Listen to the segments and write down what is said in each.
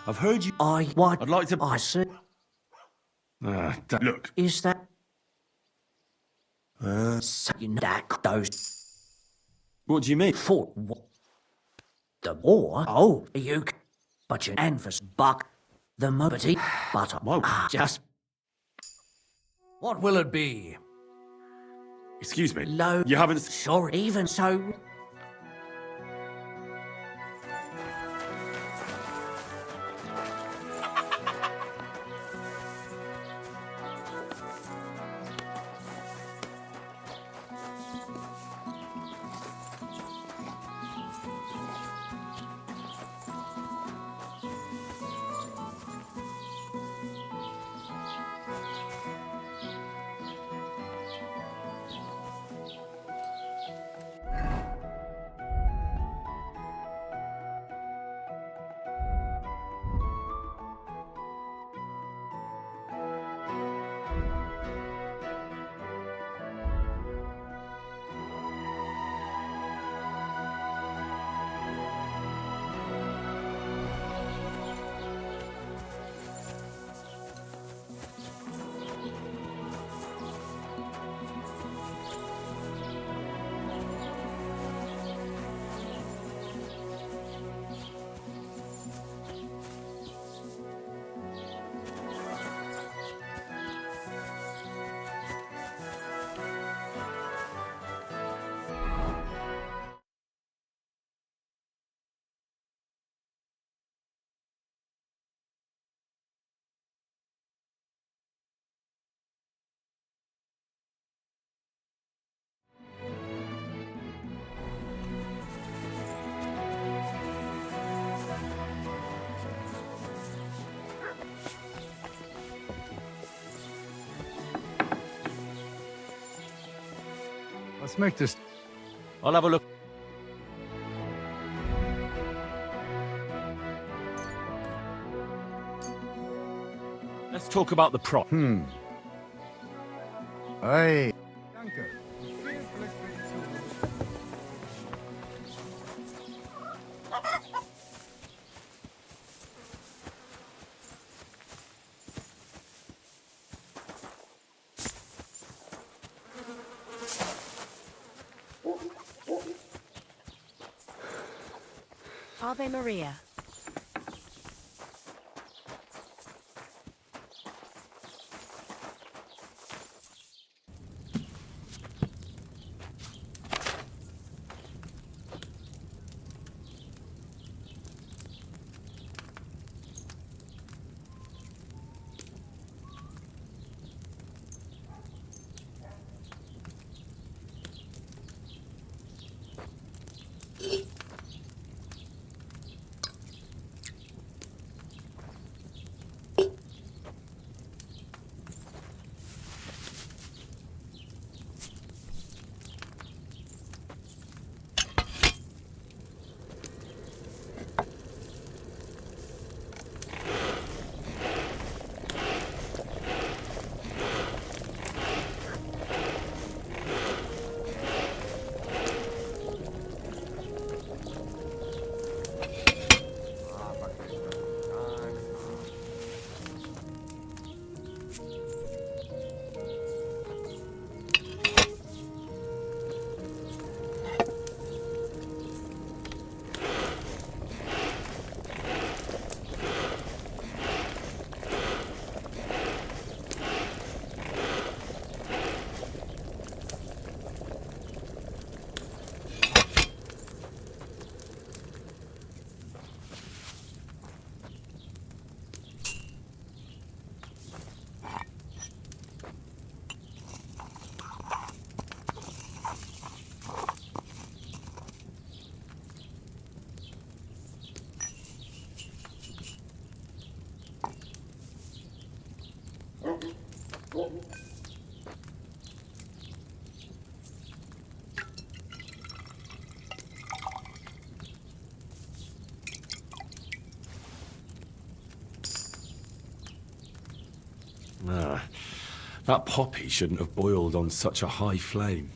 I've heard you. What? I'd like to. I see. Look. Is that... saying that those... What do you mean? fought the war? Oh, you... but your anvers buck the mobility, but just... What will it be? Excuse me. Low... You haven't. Sure, even so... Let's make this. I'll have a look. Let's talk about the prop. Hey. Danke. Ave Maria. That poppy shouldn't have boiled on such a high flame.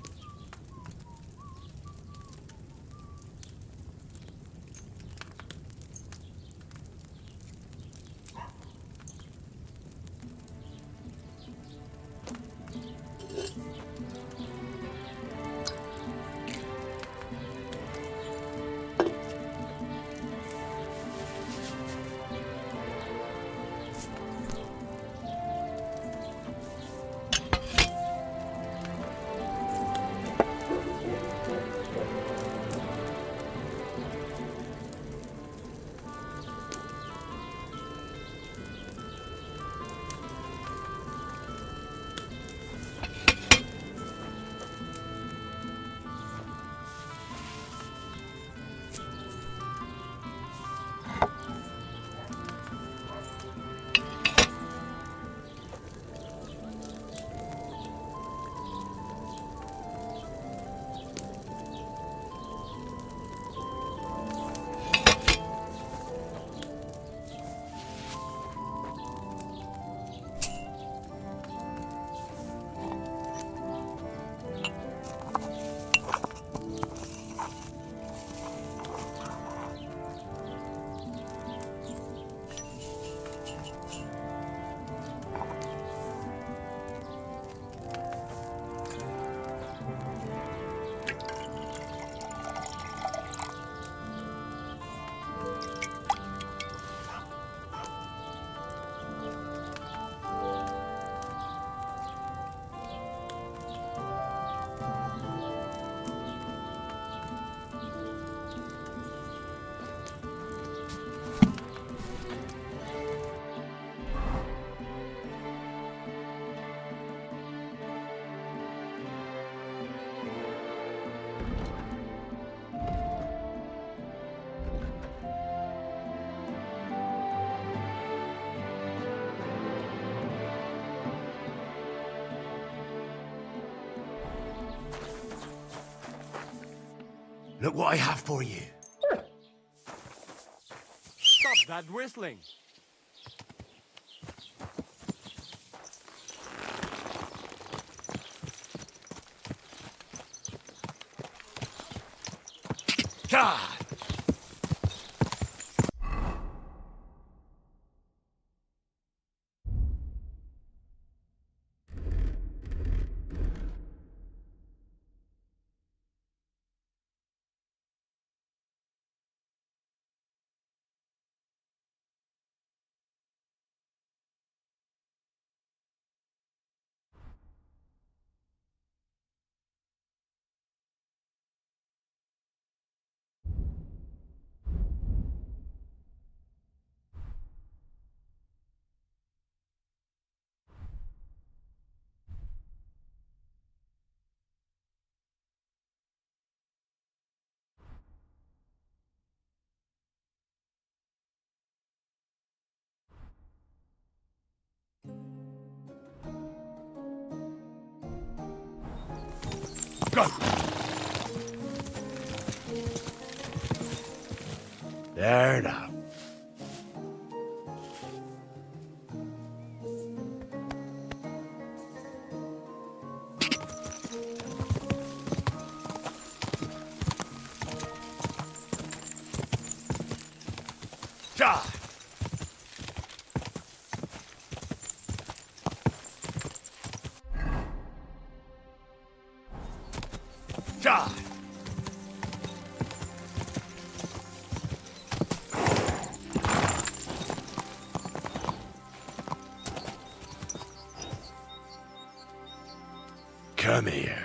Look what I have for you. Stop that whistling. God! Go! There now. Ja! Ja! Come here.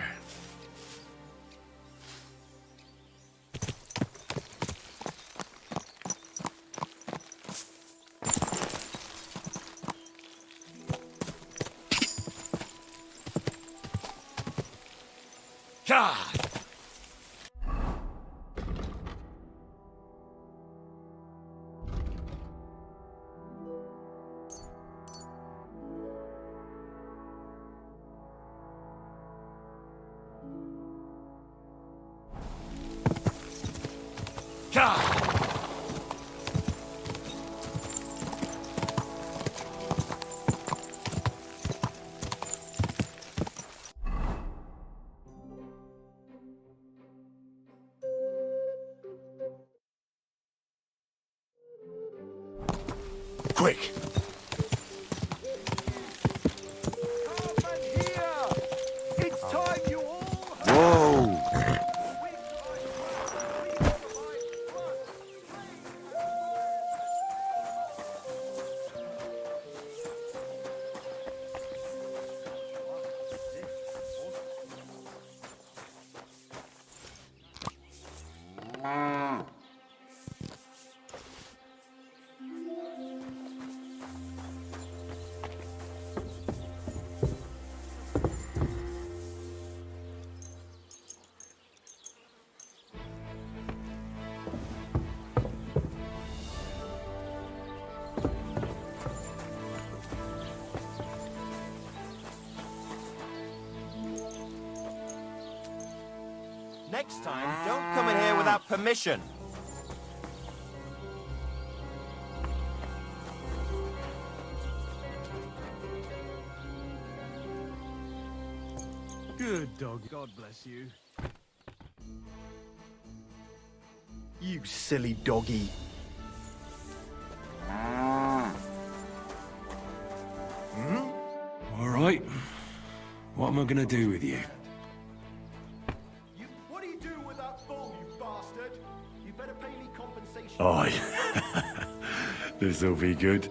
Ja! Ja! Quick! It's time you all Whoa! Next time, don't come in here without permission. Good dog. God bless you. You silly doggy. All right. What am I gonna do with you? What do you do with that bull, you bastard? You better pay me compensation. Oh, this'll be good.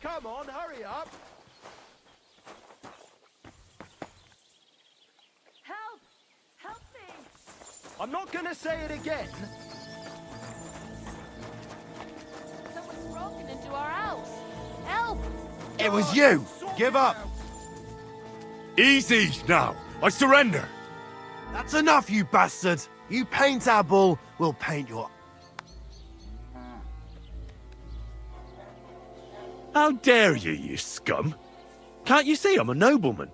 Come on, hurry up. Help! Help me! I'm not gonna say it again. Someone's broken into our house. Help! It was you! Give up! Easy now. I surrender. That's enough, you bastard! You paint our bull, we'll paint your... How dare you, you scum? Can't you see I'm a nobleman?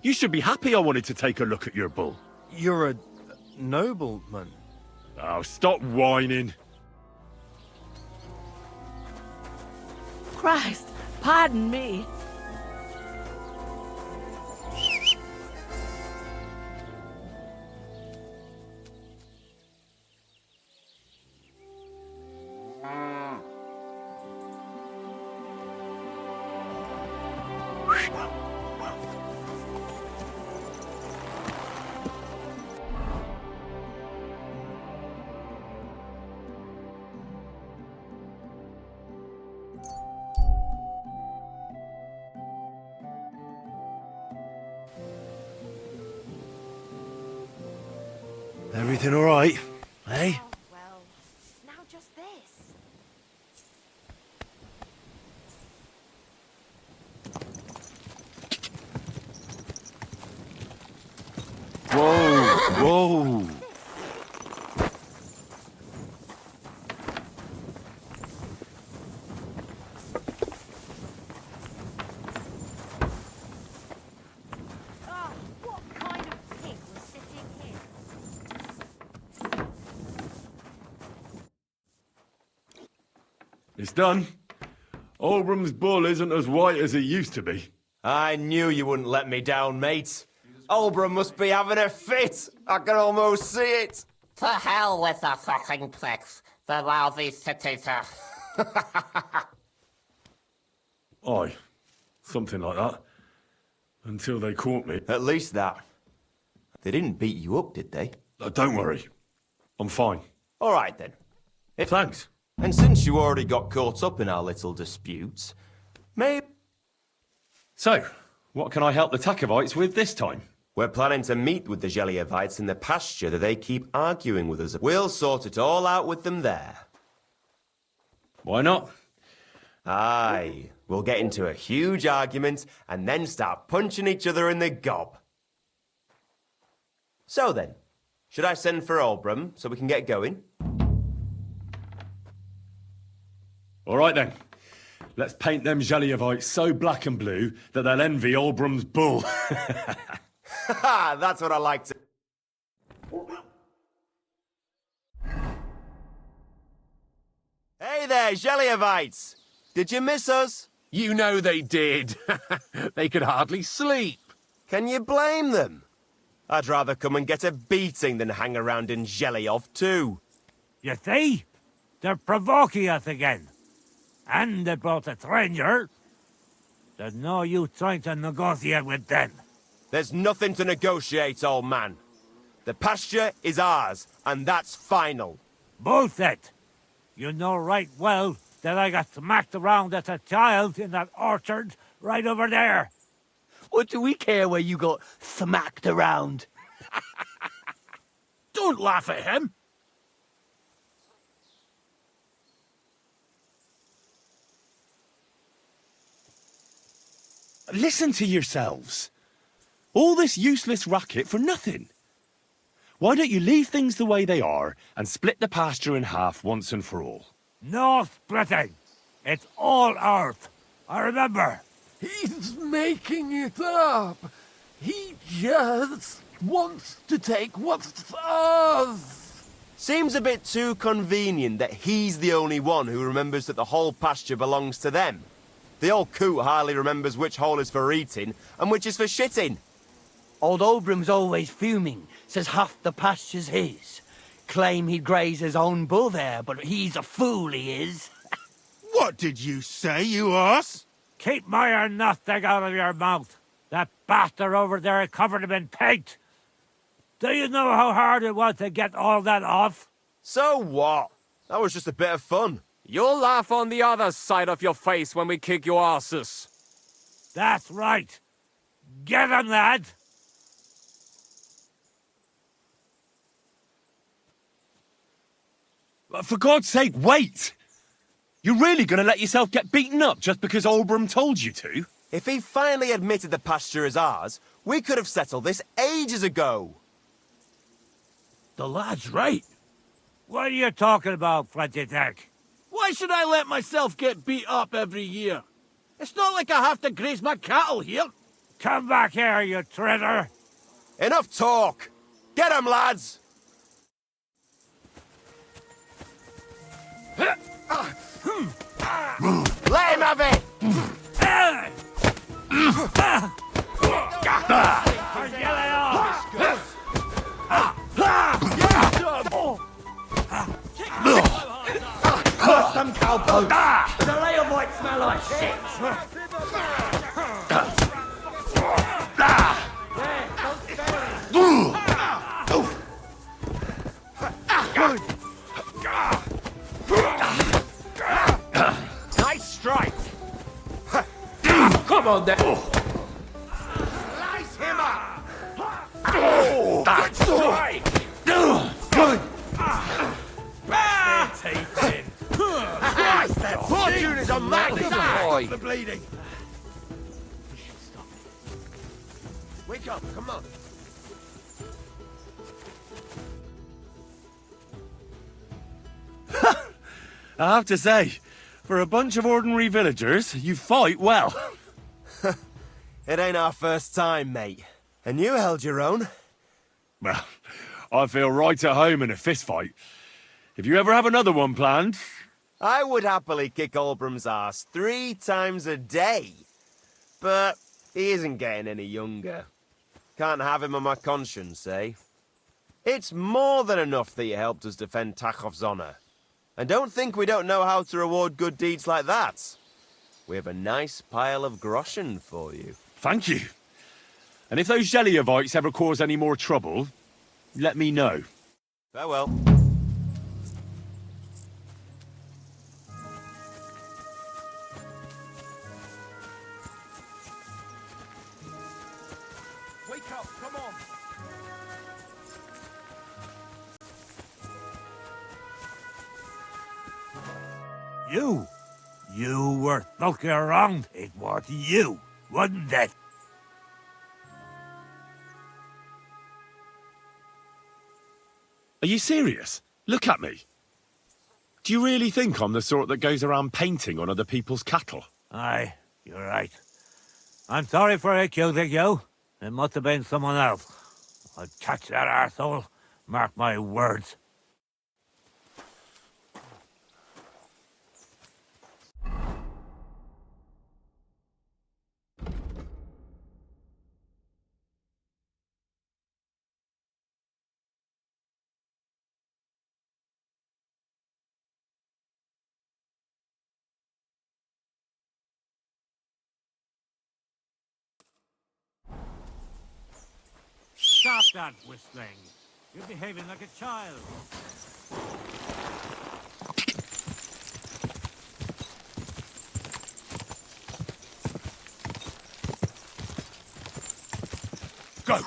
You should be happy I wanted to take a look at your bull. You're a nobleman. Oh, stop whining. Christ, pardon me. Everything all right, eh? Oh, well, now just this. Whoa! Oh, what kind of pig was sitting here? It's done. Oldbram's bull isn't as white as it used to be. I knew you wouldn't let me down, mate. Oldbram must be having a fit. I can almost see it. To hell with the fucking pricks. The lousy cities are... Aye, something like that. Until they caught me. At least that. They didn't beat you up, did they? Don't worry. I'm fine. All right, then. Thanks. And since you already got caught up in our little disputes, maybe... So, what can I help the Takovites with this time? We're planning to meet with the Gelievites in the pasture that they keep arguing with us. We'll sort it all out with them there. Why not? Aye. We'll get into a huge argument and then start punching each other in the gob. So then, should I send for Oldbram so we can get going? All right then. Let's paint them Gelievites so black and blue that they'll envy Oldbram's bull. Ha! That's what I like to... Hey there, Gelievites! Did you miss us? You know they did. They could hardly sleep. Can you blame them? I'd rather come and get a beating than hang around in Geliov too. You see? They're provoking us again. And they brought a stranger. There's no use trying to negotiate with them. There's nothing to negotiate, old man. The pasture is ours, and that's final. Bullshit! You know right well that I got smacked around as a child in that orchard right over there. What do we care where you got smacked around? Don't laugh at him. Listen to yourselves. All this useless racket for nothing. Why don't you leave things the way they are and split the pasture in half once and for all? No splitting. It's all ours. I remember. He's making it up. He just wants to take what's ours. Seems a bit too convenient that he's the only one who remembers that the whole pasture belongs to them. The old coot hardly remembers which hole is for eating and which is for shitting. Old Oldbram's always fuming, says half the pasture's his. Claim he'd graze his own bull there, but he's a fool, he is. What did you say, you ass? Keep my nothing out of your mouth. That bastard over there covered him in paint. Do you know how hard it was to get all that off? So what? That was just a bit of fun. You'll laugh on the other side of your face when we kick your asses. That's right. Get him, lad. For God's sake, wait! You're really going to let yourself get beaten up just because Oldbram told you to? If he finally admitted the pasture is ours, we could have settled this ages ago. The lad's right. What are you talking about, Frederick? Why should I let myself get beat up every year? It's not like I have to graze my cattle here. Come back here, you traitor! Enough talk! Get 'em, lads! Let him have it! Some cowpoke. The layer might smell like shit. Nice strike! Come on then. Slice him up! Good strike. Good. Fortune is on my side! The bleeding. Wake up, come on! I have to say, for a bunch of ordinary villagers, you fight well. It ain't our first time, mate. And you held your own. Well, I feel right at home in a fistfight. If you ever have another one planned... I would happily kick Olbram's ass 3 times a day. But he isn't getting any younger. Can't have him on my conscience, eh? It's more than enough that you helped us defend Tachov's honor. And don't think we don't know how to reward good deeds like that. We have a nice pile of groschen for you. Thank you. And if those Jelliavites ever cause any more trouble, let me know. Farewell. Wake up, come on. You were looking around. It was you, wasn't it? Are you serious? Look at me. Do you really think I'm the sort that goes around painting on other people's cattle? Aye, you're right. I'm sorry for accusing you. It must have been someone else. I'll catch that arsehole. Mark my words. Stop that whistling. You're behaving like a child. Go!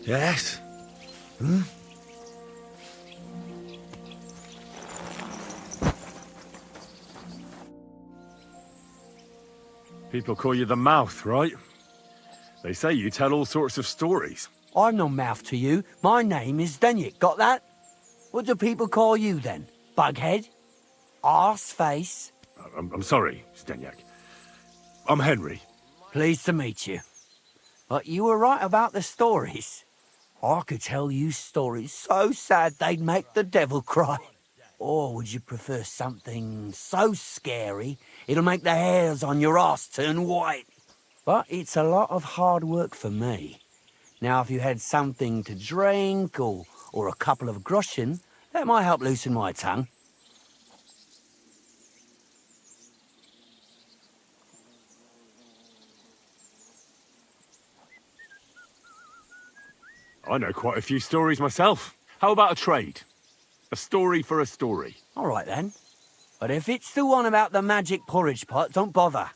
Yes? People call you the mouth, right? They say you tell all sorts of stories. I'm no mouth to you. My name is Denyek. Got that? What do people call you then? Bughead? Arseface? I'm sorry, Stenyak. I'm Henry. Pleased to meet you. But you were right about the stories. I could tell you stories so sad they'd make the devil cry. Or would you prefer something so scary it'll make the hairs on your ass turn white? But it's a lot of hard work for me. Now, if you had something to drink or a couple of groschen, that might help loosen my tongue. I know quite a few stories myself. How about a trade? A story for a story. All right, then. But if it's the one about the magic porridge pot, don't bother.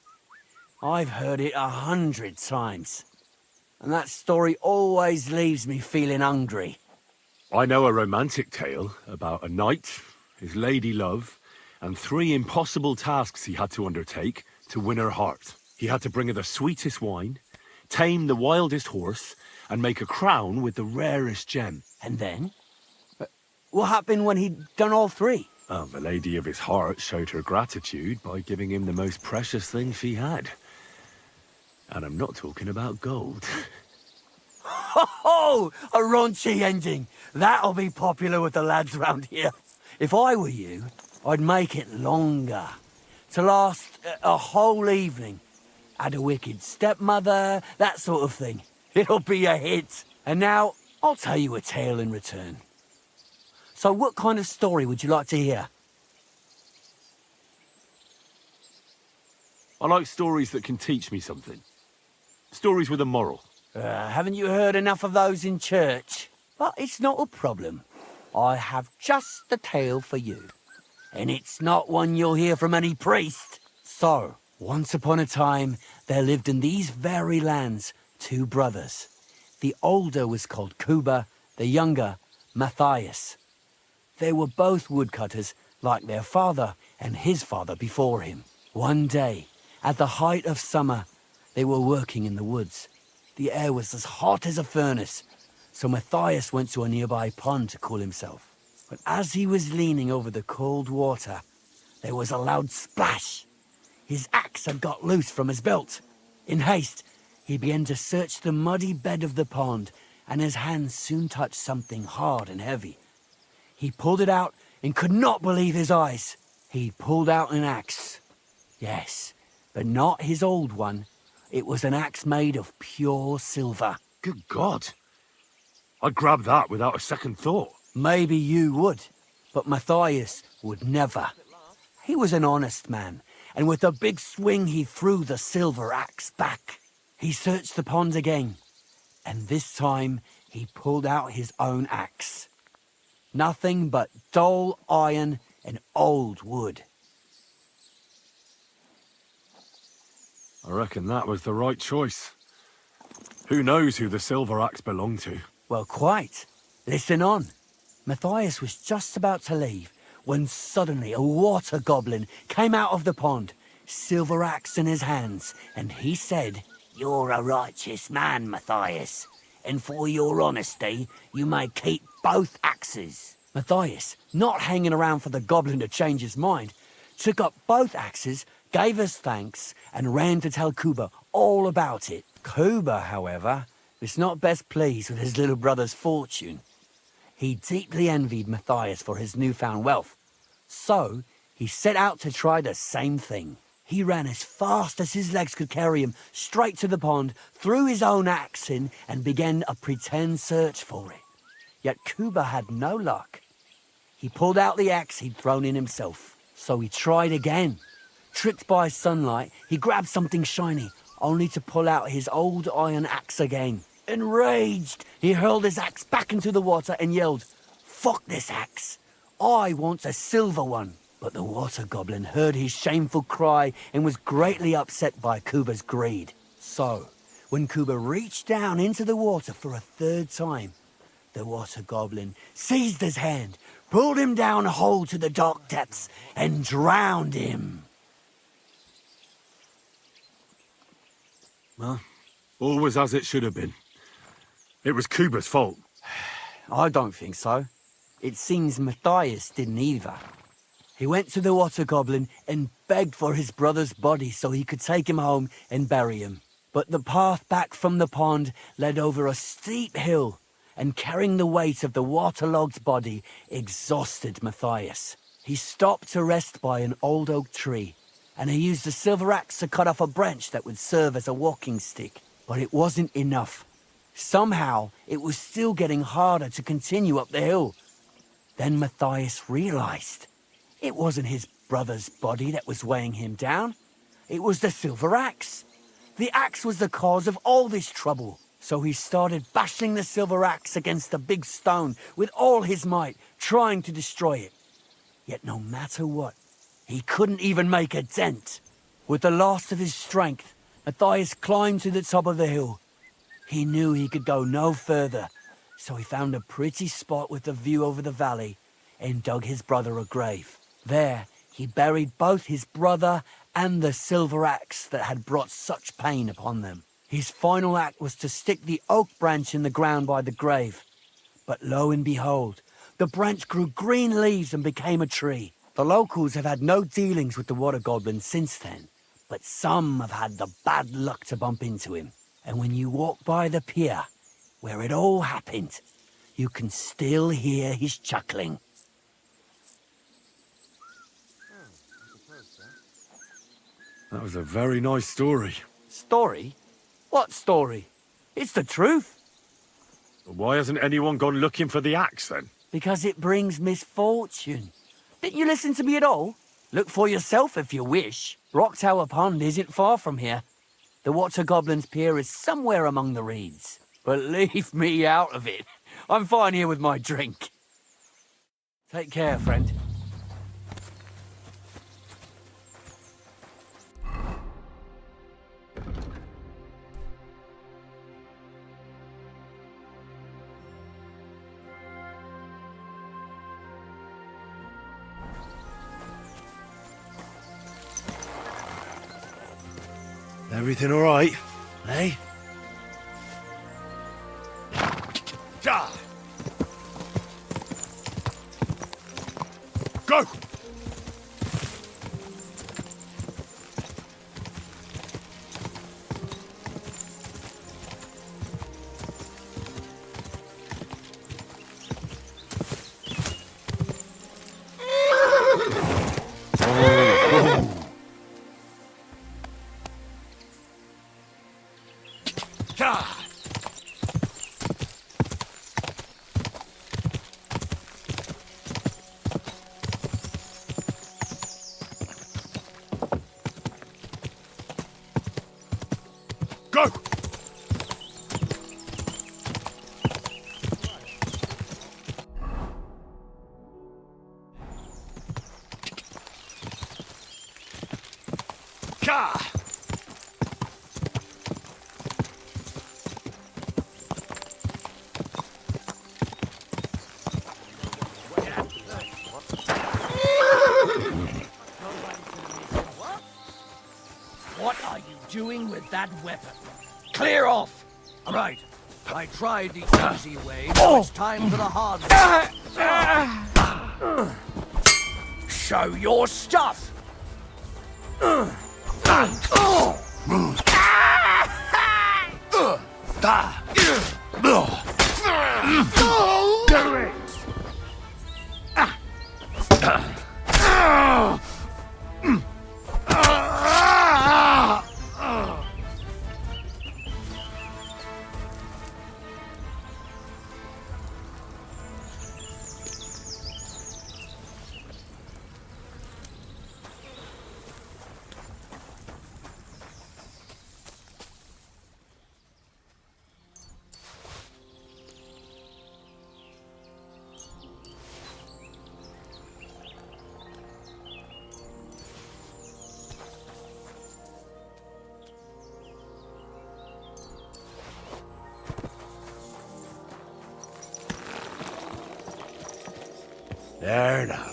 I've heard it 100 times. And that story always leaves me feeling hungry. I know a romantic tale about a knight, his lady love, and 3 impossible tasks he had to undertake to win her heart. He had to bring her the sweetest wine, tame the wildest horse, and make a crown with the rarest gem. And then? What happened when he'd done all three? The lady of his heart showed her gratitude by giving him the most precious thing she had. And I'm not talking about gold. Ho! A raunchy ending. That'll be popular with the lads round here. If I were you, I'd make it longer. To last a whole evening. Add a wicked stepmother, that sort of thing. It'll be a hit. And now, I'll tell you a tale in return. So what kind of story would you like to hear? I like stories that can teach me something. Stories with a moral. Haven't you heard enough of those in church? But it's not a problem. I have just the tale for you. And it's not one you'll hear from any priest. So, once upon a time, there lived in these very lands 2 brothers. The older was called Kuba, the younger, Matthias. They were both woodcutters, like their father and his father before him. One day, at the height of summer, they were working in the woods. The air was as hot as a furnace, so Matthias went to a nearby pond to cool himself. But as he was leaning over the cold water, there was a loud splash. His axe had got loose from his belt. In haste, he began to search the muddy bed of the pond, and his hands soon touched something hard and heavy. He pulled it out and could not believe his eyes. He pulled out an axe. Yes, but not his old one. It was an axe made of pure silver. Good God. I'd grab that without a second thought. Maybe you would, but Matthias would never. He was an honest man, and with a big swing he threw the silver axe back. He searched the pond again, and this time he pulled out his own axe. Nothing but dull iron and old wood. I reckon that was the right choice. Who knows who the silver axe belonged to? Well, quite. Listen on. Matthias was just about to leave when suddenly a water goblin came out of the pond, silver axe in his hands, and he said, "You're a righteous man, Matthias, and for your honesty, you may keep both axes." Matthias, not hanging around for the goblin to change his mind, took up both axes, gave us thanks, and ran to tell Kuba all about it. Kuba, however, was not best pleased with his little brother's fortune. He deeply envied Matthias for his newfound wealth, so he set out to try the same thing. He ran as fast as his legs could carry him straight to the pond, threw his own axe in, and began a pretend search for it. Yet Kuba had no luck. He pulled out the axe he'd thrown in himself, so he tried again. Tricked by sunlight, he grabbed something shiny, only to pull out his old iron axe again. Enraged, he hurled his axe back into the water and yelled, "Fuck this axe! I want a silver one!" But the water goblin heard his shameful cry and was greatly upset by Kuba's greed. So, when Kuba reached down into the water for a third time, the water goblin seized his hand, pulled him down whole to the dark depths, and drowned him. Well, all was as it should have been. It was Kuba's fault. I don't think so. It seems Matthias didn't either. He went to the water goblin and begged for his brother's body so he could take him home and bury him. But the path back from the pond led over a steep hill, and carrying the weight of the waterlogged body exhausted Matthias. He stopped to rest by an old oak tree, and he used a silver axe to cut off a branch that would serve as a walking stick. But it wasn't enough. Somehow, it was still getting harder to continue up the hill. Then Matthias realized it wasn't his brother's body that was weighing him down. It was the silver axe. The axe was the cause of all this trouble. So he started bashing the silver axe against a big stone with all his might, trying to destroy it. Yet no matter what, he couldn't even make a dent. With the last of his strength, Matthias climbed to the top of the hill. He knew he could go no further, so he found a pretty spot with a view over the valley and dug his brother a grave. There, he buried both his brother and the silver axe that had brought such pain upon them. His final act was to stick the oak branch in the ground by the grave. But lo and behold, the branch grew green leaves and became a tree. The locals have had no dealings with the water goblin since then, but some have had the bad luck to bump into him. And when you walk by the pier, where it all happened, you can still hear his chuckling. That was a very nice story. Story? What story? It's the truth. Why hasn't anyone gone looking for the axe, then? Because it brings misfortune. Didn't you listen to me at all? Look for yourself if you wish. Rock Tower Pond isn't far from here. The Water Goblin's Pier is somewhere among the reeds. But leave me out of it. I'm fine here with my drink. Take care, friend. Everything all right, eh? Go! Go! What are you doing with that weapon? Clear off! All right. I tried the easy way. Now it's time for the hard way. Show your stuff! There now.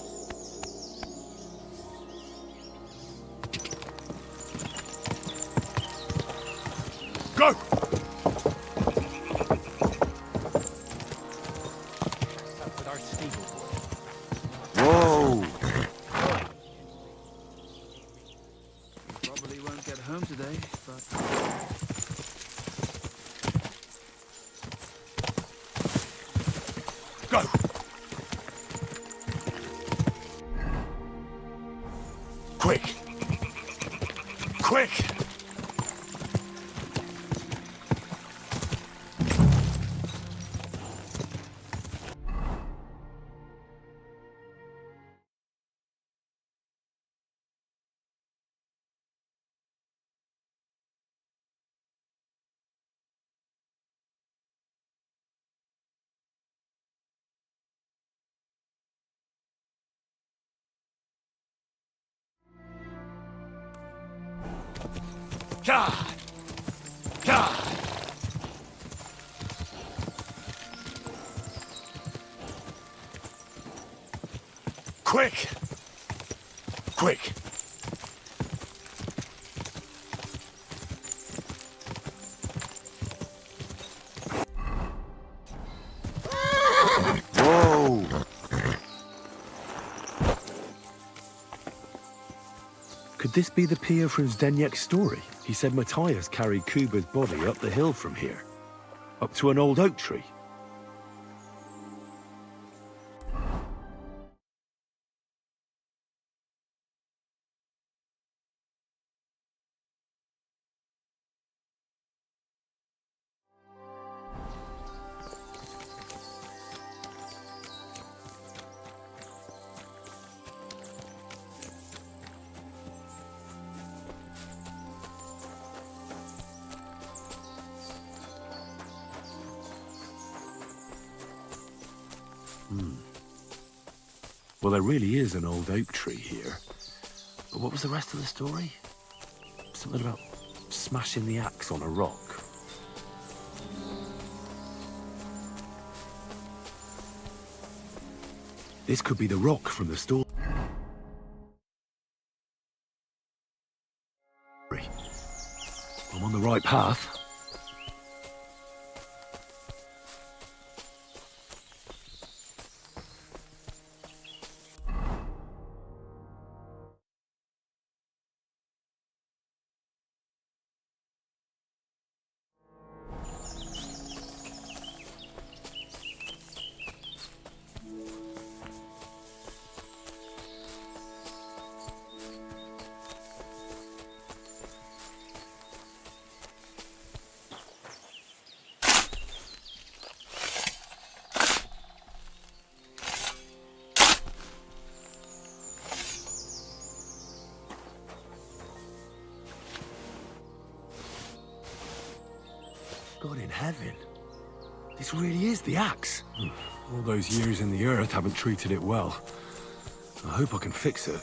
Go! Whoa! Probably won't get home today, but... Go! Quick! Quick! God! God! Quick! Quick! Could this be the pier from Zdeněk's story? He said Matthias carried Kuba's body up the hill from here, up to an old oak tree. Well, there really is an old oak tree here. But what was the rest of the story? Something about smashing the axe on a rock. This could be the rock from the story. I'm on the right path. God in heaven. This really is the axe. All those years in the earth haven't treated it well. I hope I can fix it.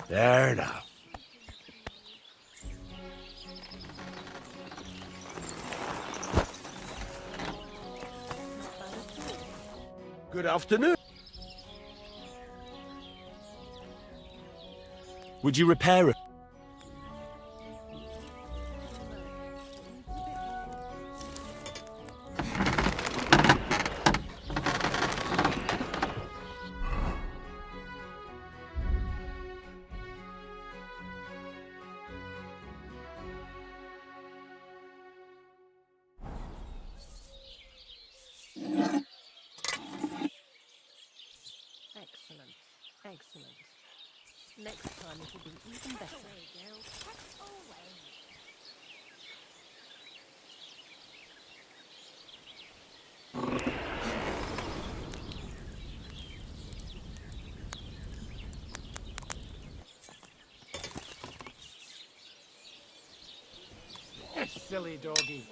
There now. Good afternoon. Would you repair it? Excellent. Excellent. Next time it will be even better. There you go. Pack away. Silly doggy.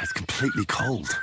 It's completely cold.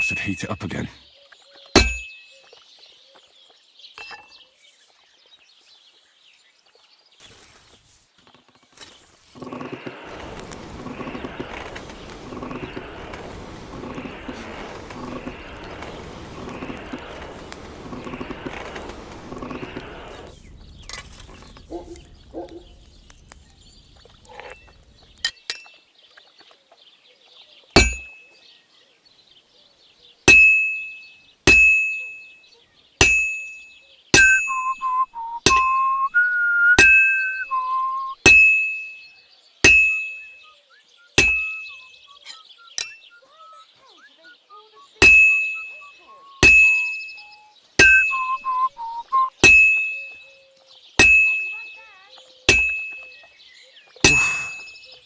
should heat it up again.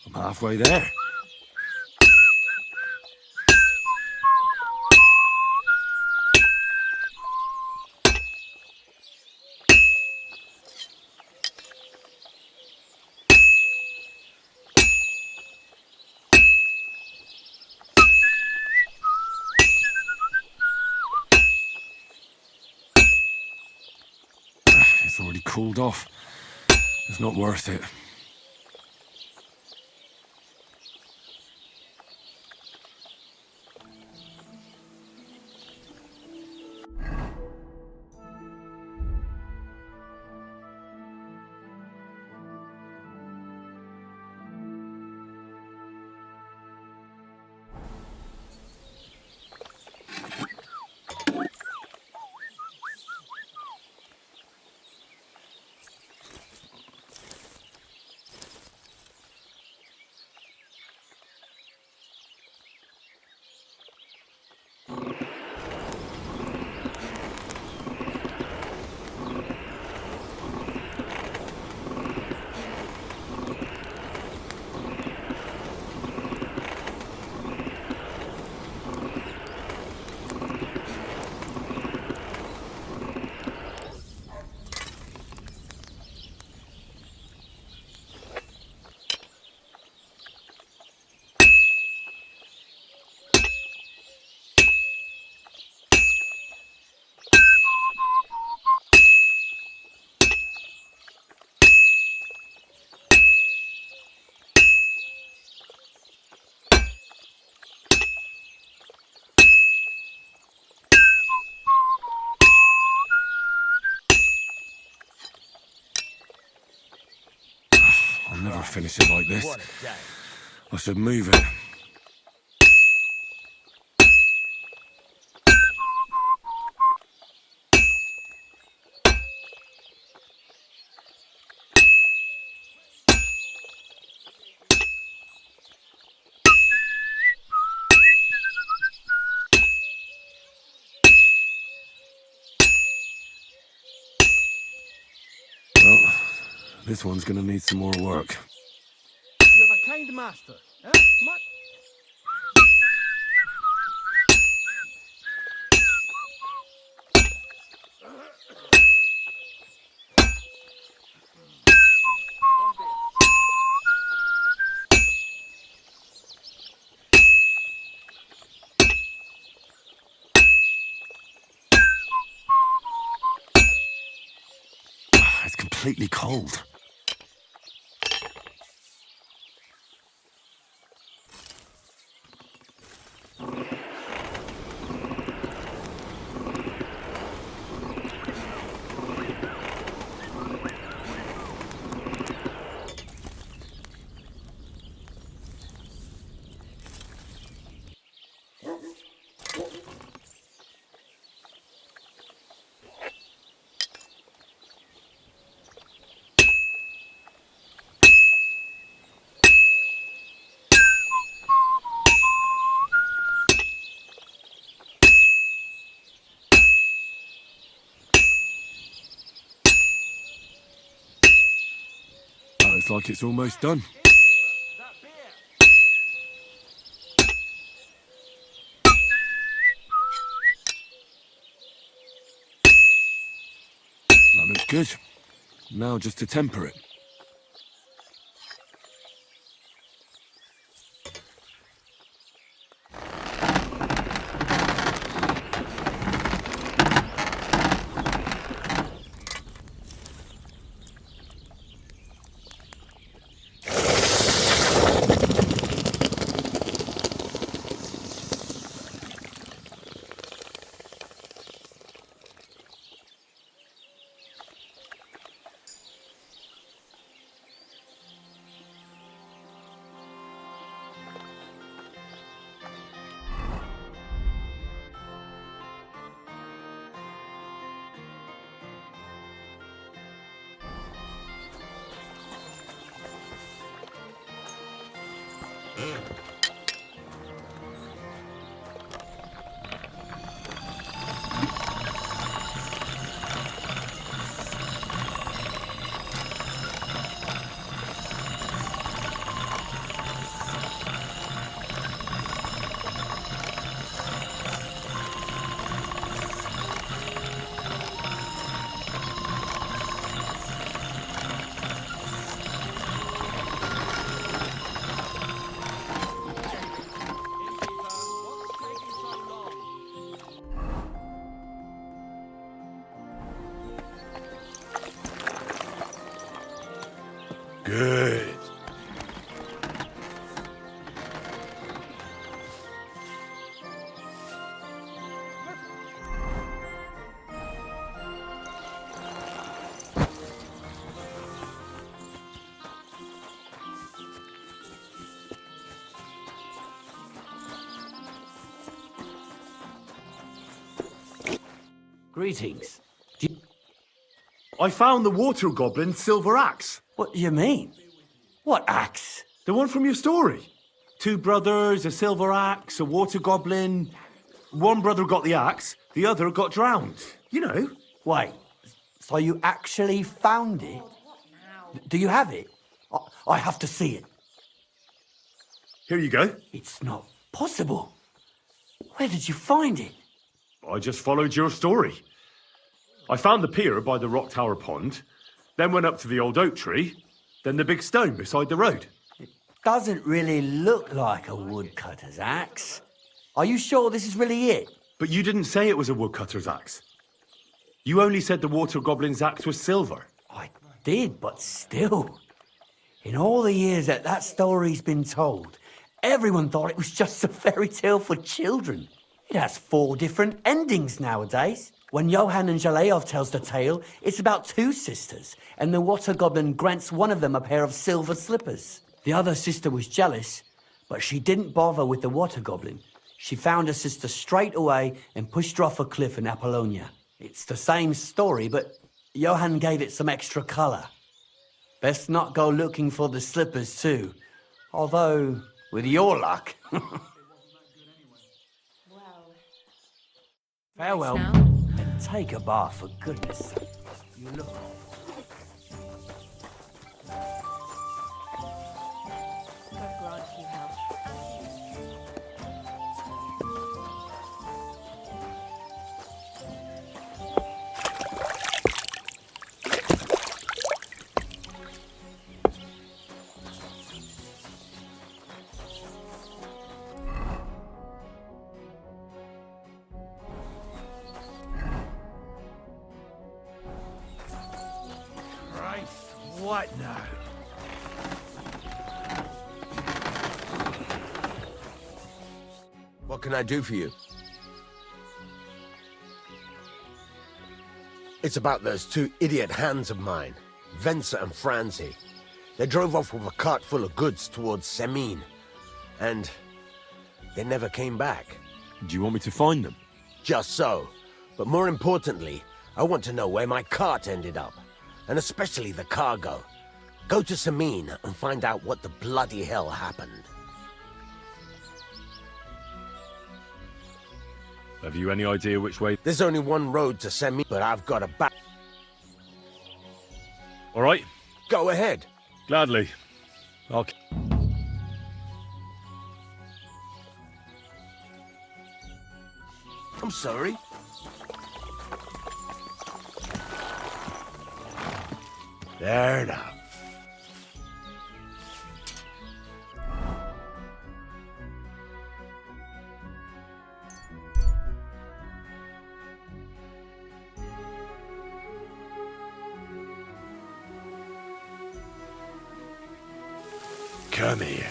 I'm halfway there. It's already cooled off. It's not worth it. I'll never finish it like this. I should move it. Well, this one's gonna need some more work. You're the kind master, eh? It's completely cold. Looks like it's almost done. That looks good. Now just to temper it. Good. Greetings. I found the water goblin's silver axe. What do you mean? What axe? The one from your story. 2 brothers, a silver axe, a water goblin. One brother got the axe, the other got drowned. You know. Wait, so you actually found it? Do you have it? I have to see it. Here you go. It's not possible. Where did you find it? I just followed your story. I found the pier by the rock tower pond, then went up to the old oak tree, then the big stone beside the road. It doesn't really look like a woodcutter's axe. Are you sure this is really it? But you didn't say it was a woodcutter's axe. You only said the water goblin's axe was silver. I did, but still. In all the years that story's been told, everyone thought it was just a fairy tale for children. It has 4 different endings nowadays. When Johann and Jaleov tells the tale, it's about 2 sisters, and the water goblin grants one of them a pair of silver slippers. The other sister was jealous, but she didn't bother with the water goblin. She found her sister straight away and pushed her off a cliff in Apollonia. It's the same story, but Johann gave it some extra colour. Best not go looking for the slippers too. Although, with your luck... Farewell. Now. And take a bath, for goodness sake. You look... God grant you health. What now? What can I do for you? It's about those 2 idiot hands of mine, Venser and Franzi. They drove off with a cart full of goods towards Semine, and they never came back. Do you want me to find them? Just so. But more importantly, I want to know where my cart ended up, and especially the cargo. Go to Semine and find out what the bloody hell happened. Have you any idea which way? There's only one road to Semine, but I've got a back. All right. Go ahead. Gladly. I'll... I'm sorry. There now. Come here.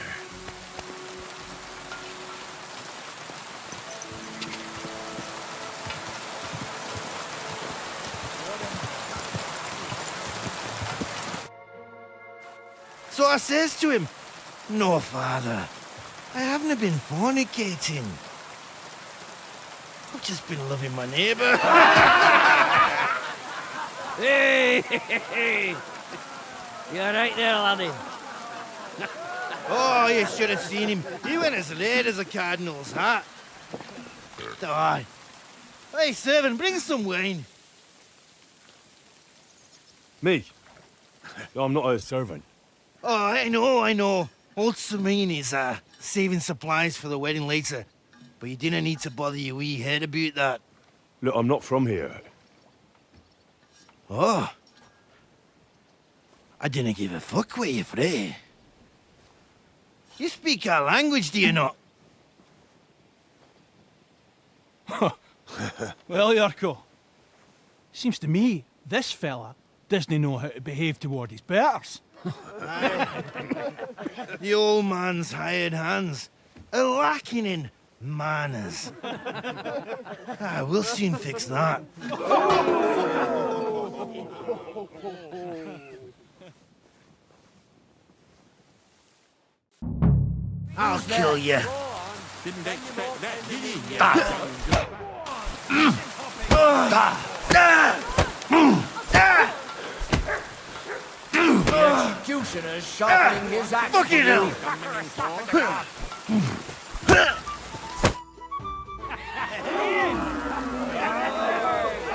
So I says to him, "No, father, I haven't been fornicating. I've just been loving my neighbour." Hey! You all right there, laddie? Oh, you should have seen him. He went as red as a cardinal's hat. Die. Hey, servant, bring some wine. Me? I'm not a servant. Oh, I know. Old Samine is, saving supplies for the wedding later. But you didn't need to bother your wee head about that. Look, I'm not from here. Oh. I didn't give a fuck what you free. You speak our language, do you not? Well, Yurko, seems to me this fella doesn't know how to behave toward his betters. The old man's hired hands are lacking in manners. We'll soon fix that. I'll kill you. Didn't expect that, did he? The executioner's sharpening his axe. Fucking hell!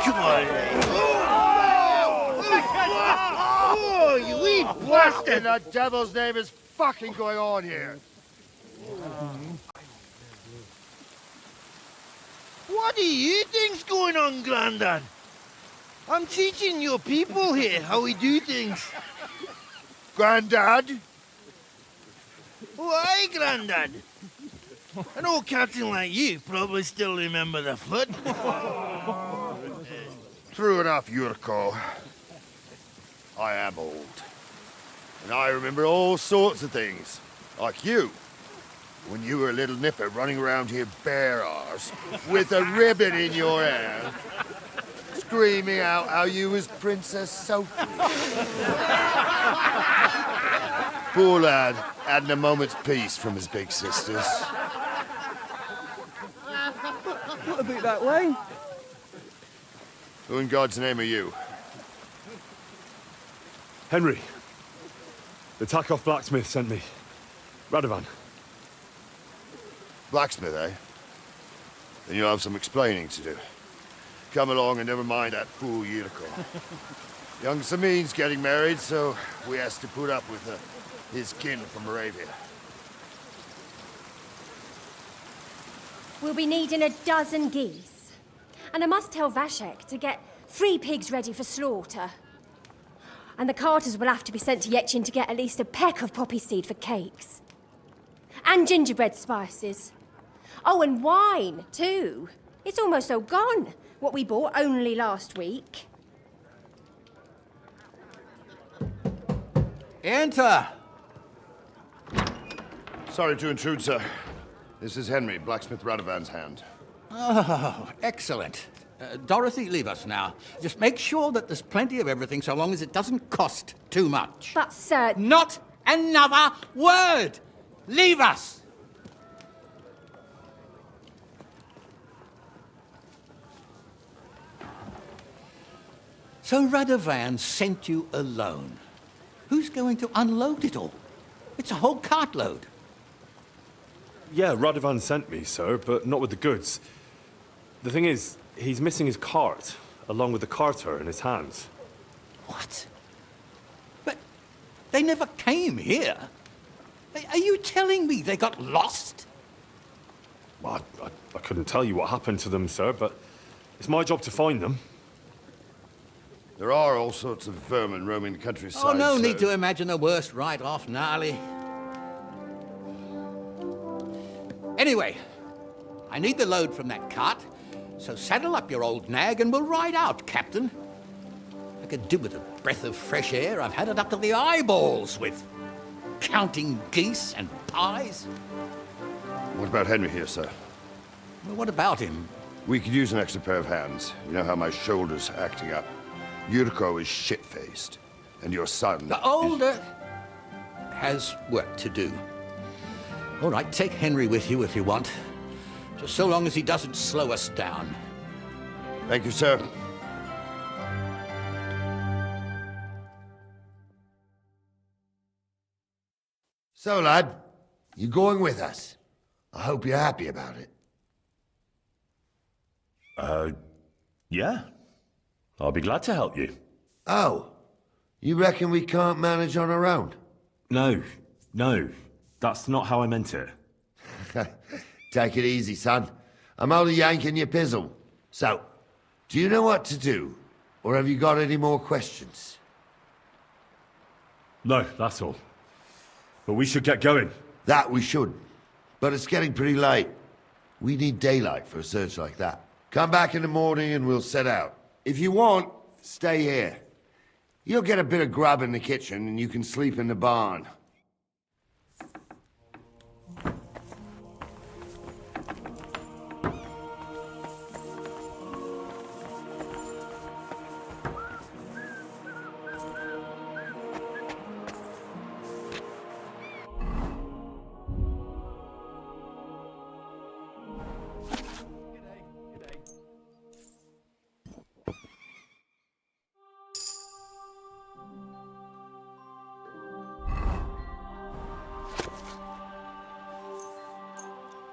Come on, Oh, you wee What in the devil's name is fucking going on here? What do you think's going on, Grandad? I'm teaching your people here how we do things. Grandad? Why, Grandad? An old captain like you probably still remember the flood. True enough, Yurko. I am old. And I remember all sorts of things. Like you. When you were a little nipper running around here bare arse, with a ribbon in your hand, screaming out how you was Princess Sophie. Poor lad, hadn't a moment's peace from his big sisters. What about that wine? Who in God's name are you? Henry. The Takoff blacksmith sent me. Radovan. Blacksmith, eh? Then you'll have some explaining to do. Come along and never mind that fool Yurko. Young Samin's getting married, so we has to put up with his kin from Moravia. We'll be needing a dozen geese. And I must tell Vashek to get 3 pigs ready for slaughter. And the carters will have to be sent to Yetchin to get at least a peck of poppy seed for cakes. And gingerbread spices. Oh, and wine, too. It's almost all gone, what we bought only last week. Enter! Sorry to intrude, sir. This is Henry, blacksmith Radovan's hand. Oh, excellent. Dorothy, leave us now. Just make sure that there's plenty of everything so long as it doesn't cost too much. But, sir... Not another word! Leave us! So Radovan sent you alone. Who's going to unload it all? It's a whole cartload. Yeah, Radovan sent me, sir, but not with the goods. The thing is, he's missing his cart, along with the carter in his hands. What? But they never came here. Are you telling me they got lost? Well, I couldn't tell you what happened to them, sir, but it's my job to find them. There are all sorts of vermin roaming the countryside. Oh, no so... need to imagine the worst right off, Gnarly. Anyway, I need the load from that cart, so saddle up your old nag and we'll ride out, Captain. I could do with a breath of fresh air. I've had it up to the eyeballs with counting geese and pies. What about Henry here, sir? Well, what about him? We could use an extra pair of hands. You know how my shoulder's acting up. Yurko is shit-faced, and your son... The older has work to do. All right, take Henry with you if you want. Just so long as he doesn't slow us down. Thank you, sir. So, lad, you going with us? I hope you're happy about it. Yeah. I'll be glad to help you. Oh, you reckon we can't manage on our own? No. That's not how I meant it. Take it easy, son. I'm only yanking your pizzle. So, do you know what to do? Or have you got any more questions? No, that's all. But we should get going. That we should. But it's getting pretty late. We need daylight for a search like that. Come back in the morning and we'll set out. If you want, stay here. You'll get a bit of grub in the kitchen and you can sleep in the barn.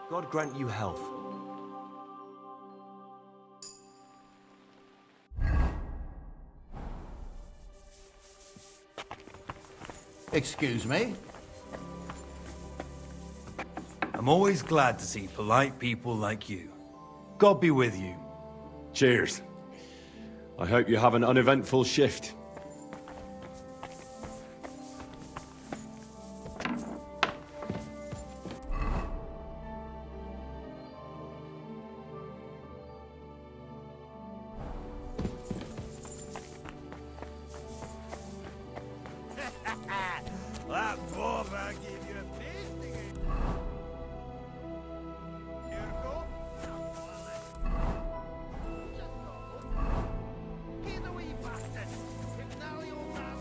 God grant you health. Excuse me? I'm always glad to see polite people like you. God be with you. Cheers. I hope you have an uneventful shift. That Boba gave you a pasting. Here you go. Get away, bastard. Gnarly old man.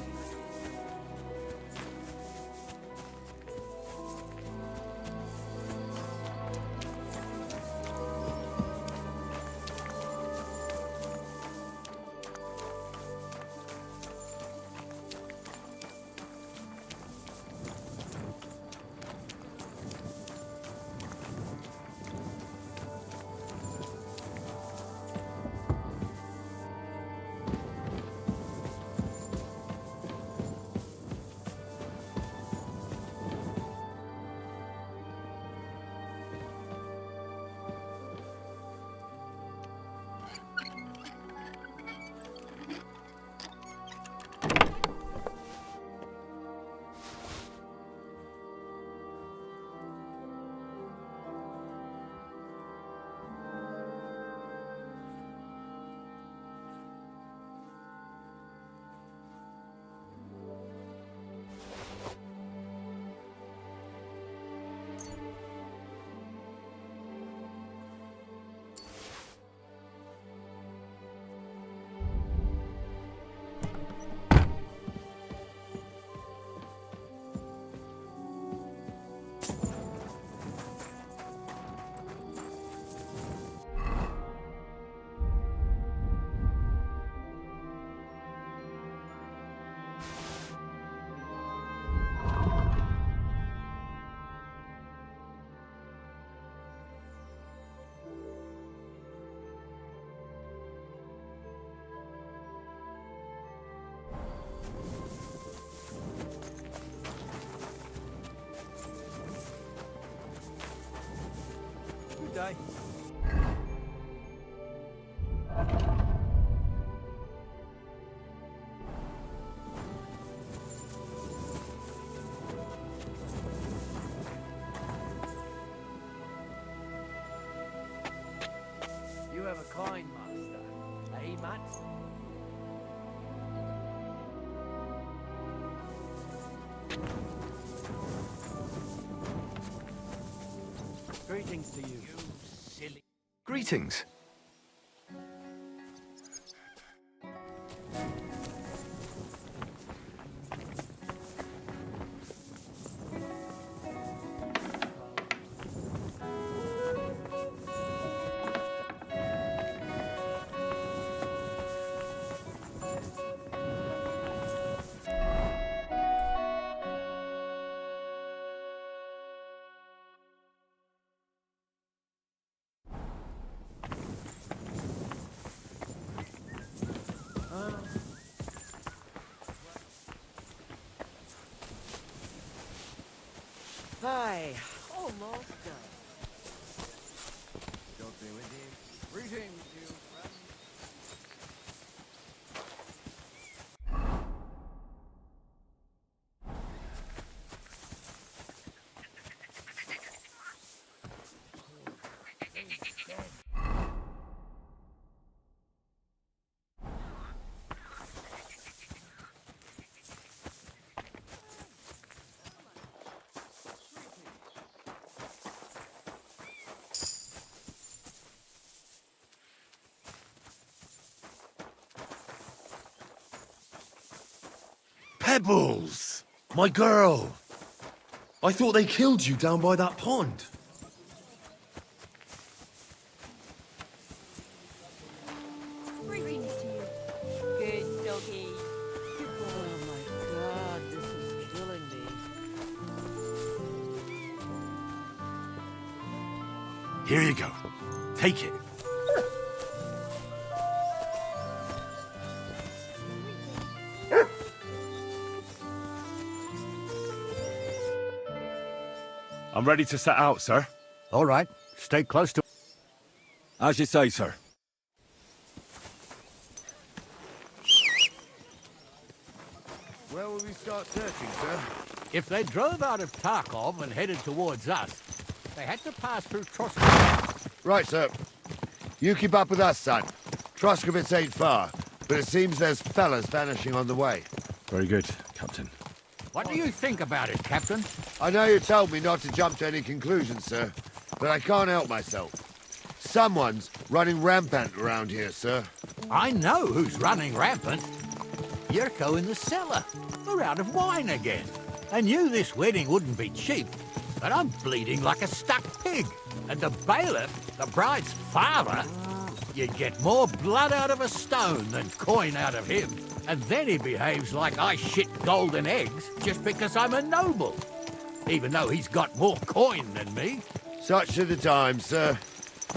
Good day. You have a kind master, eh, Matt? Greetings to you. You silly. Greetings. rebels! My girl! I thought they killed you down by that pond. Greetings to you. Good doggy. Oh my god, this is killing me. Here you go. Take it. I'm ready to set out, sir. All right. Stay close to... As you say, sir. Where will we start searching, sir? If they drove out of Tarkov and headed towards us, they had to pass through Troskovitz. Right, sir. You keep up with us, son. Troskovitz ain't far, but it seems there's fellas vanishing on the way. Very good, Captain. What do you think about it, Captain? I know you told me not to jump to any conclusions, sir, but I can't help myself. Someone's running rampant around here, sir. I know who's running rampant. Yurko in the cellar. We're out of wine again. I knew this wedding wouldn't be cheap, but I'm bleeding like a stuck pig. And the bailiff, the bride's father, you'd get more blood out of a stone than coin out of him. And then he behaves like I shit golden eggs just because I'm a noble. Even though he's got more coin than me. Such are the times, sir.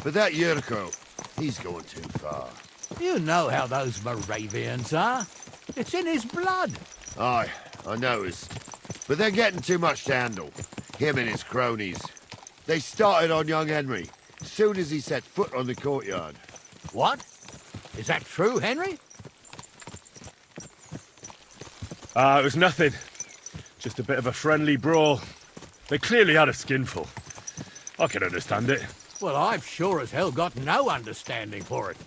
But that Yurko, he's going too far. You know how those Moravians are. It's in his blood. Aye, I noticed. But they're getting too much to handle. Him and his cronies. They started on young Henry, soon as he set foot on the courtyard. What? Is that true, Henry? It was nothing. Just a bit of a friendly brawl. They clearly had a skinful. I can understand it. Well, I've sure as hell got no understanding for it.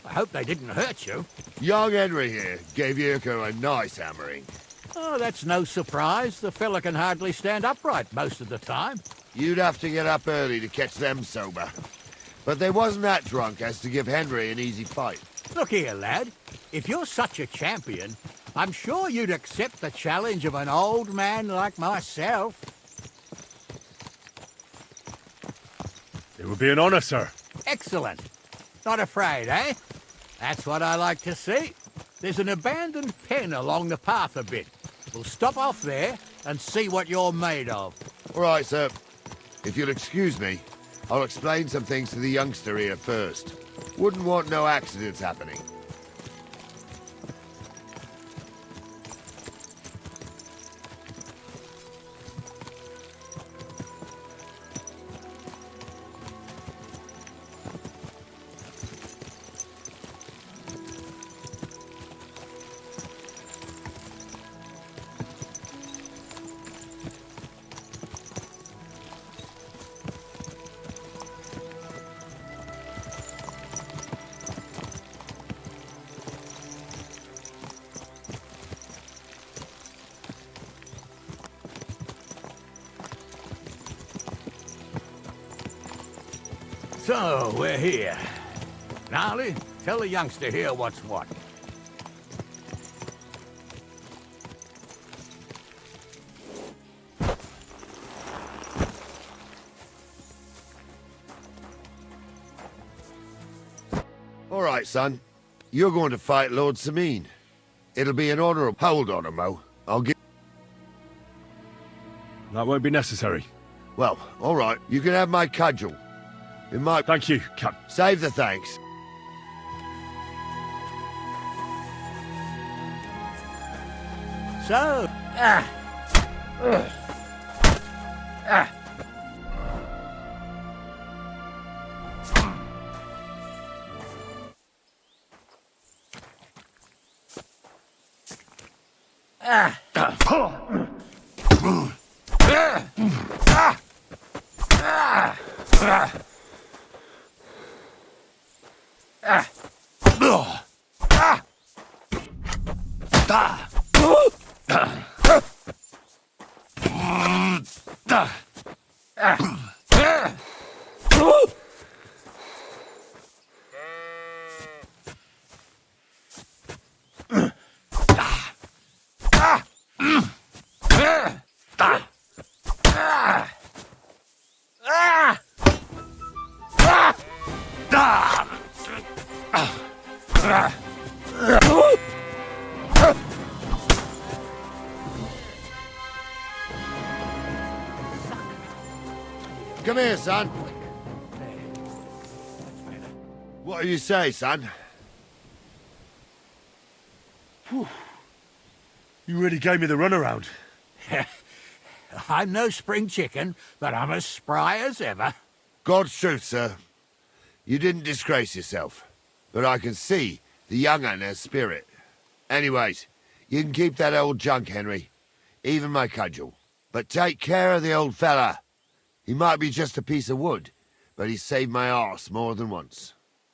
I hope they didn't hurt you. Young Henry here gave Yurko a nice hammering. Oh, that's no surprise. The fella can hardly stand upright most of the time. You'd have to get up early to catch them sober. But they wasn't that drunk as to give Henry an easy fight. Look here, lad. If you're such a champion, I'm sure you'd accept the challenge of an old man like myself. It would be an honor, sir. Excellent. Not afraid, eh? That's what I like to see. There's an abandoned pen along the path a bit. We'll stop off there and see what you're made of. All right, sir. If you'll excuse me, I'll explain some things to the youngster here first. Wouldn't want no accidents happening. So, we're here. Gnarly, tell the youngster here what's what. All right, son. You're going to fight Lord Sameen. It'll be an honourable... Hold on, Mo. I'll give... That won't be necessary. Well, all right. You can have my cudgel. It might... Thank you, Cap. Save the thanks. So, Come here, son. What do you say, son? You really gave me the runaround. I'm no spring chicken, but I'm as spry as ever. God's truth, sir. You didn't disgrace yourself, but I can see the young un has spirit. Anyways, you can keep that old junk, Henry. Even my cudgel. But take care of the old fella. He might be just a piece of wood, but he's saved my arse more than once.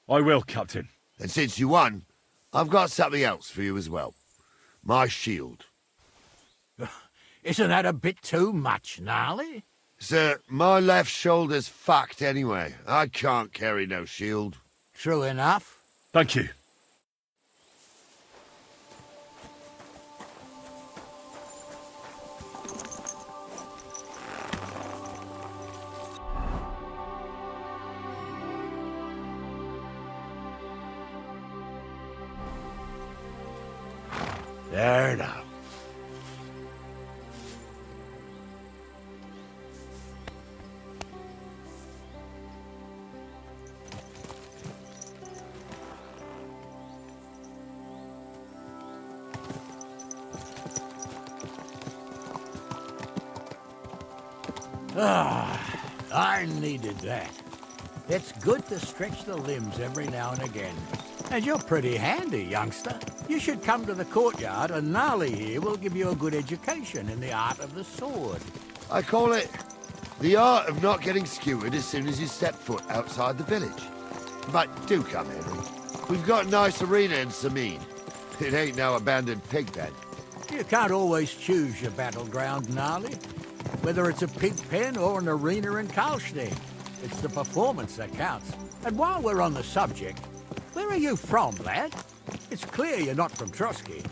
I will, Captain. And since you won, I've got something else for you as well. My shield. Isn't that a bit too much, Gnarly? Sir, my left shoulder's fucked anyway. I can't carry no shield. True enough. Thank you. There now. I needed that. It's good to stretch the limbs every now and again. And you're pretty handy, youngster. You should come to the courtyard, and Gnarly here will give you a good education in the art of the sword. I call it the art of not getting skewered as soon as you step foot outside the village. But do come, Henry. We've got a nice arena in Sameen. It ain't no abandoned pig pen. You can't always choose your battleground, Gnarly. Whether it's a pig pen or an arena in Karlstein, it's the performance that counts. And while we're on the subject, where are you from, lad? It's clear you're not from Trotsky.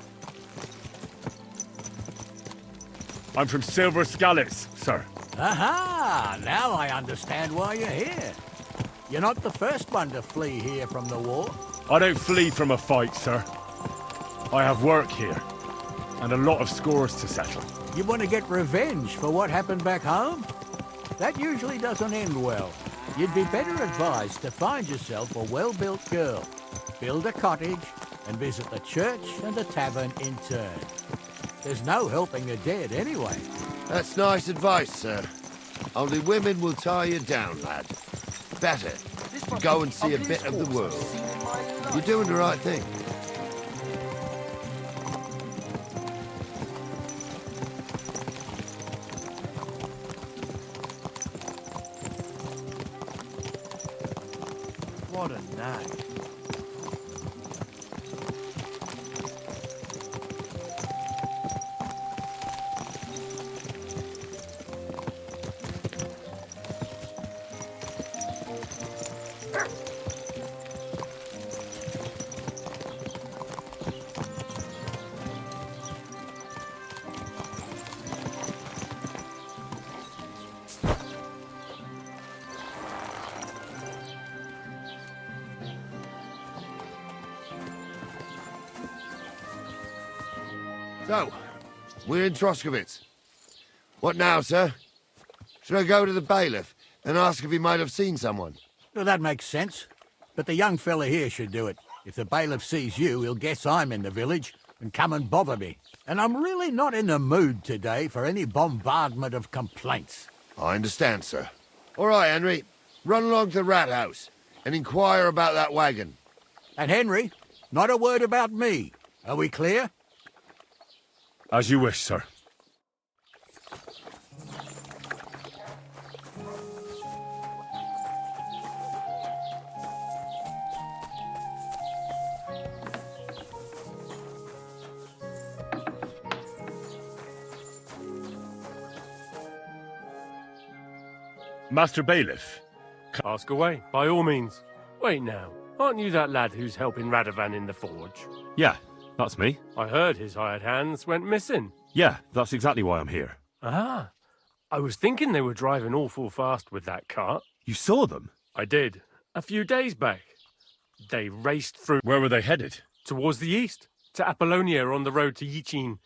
I'm from Silver Scallops, sir. Aha! Now I understand why you're here. You're not the first one to flee here from the war. I don't flee from a fight, sir. I have work here, and a lot of scores to settle. You want to get revenge for what happened back home? That usually doesn't end well. You'd be better advised to find yourself a well-built girl, build a cottage, and visit the church and the tavern in turn. There's no helping the dead anyway. That's nice advice, sir. Only women will tie you down, lad. Better to go and see a bit of the world. You're doing the right thing. What a night. So, we're in Troskowitz. What now, sir? Should I go to the bailiff and ask if he might have seen someone? Well, that makes sense. But the young fella here should do it. If the bailiff sees you, he'll guess I'm in the village and come and bother me. And I'm really not in the mood today for any bombardment of complaints. I understand, sir. All right, Henry. Run along to the rat house and inquire about that wagon. And Henry, not a word about me. Are we clear? As you wish, sir. Master Bailiff. Ask away, by all means. Wait now, aren't you that lad who's helping Radovan in the forge? Yeah, that's me. I heard his hired hands went missing. Yeah, that's exactly why I'm here. Ah, I was thinking they were driving awful fast with that cart. You saw them? I did, a few days back. They raced through... Where were they headed? Towards the east, to Apollonia on the road to Yichin.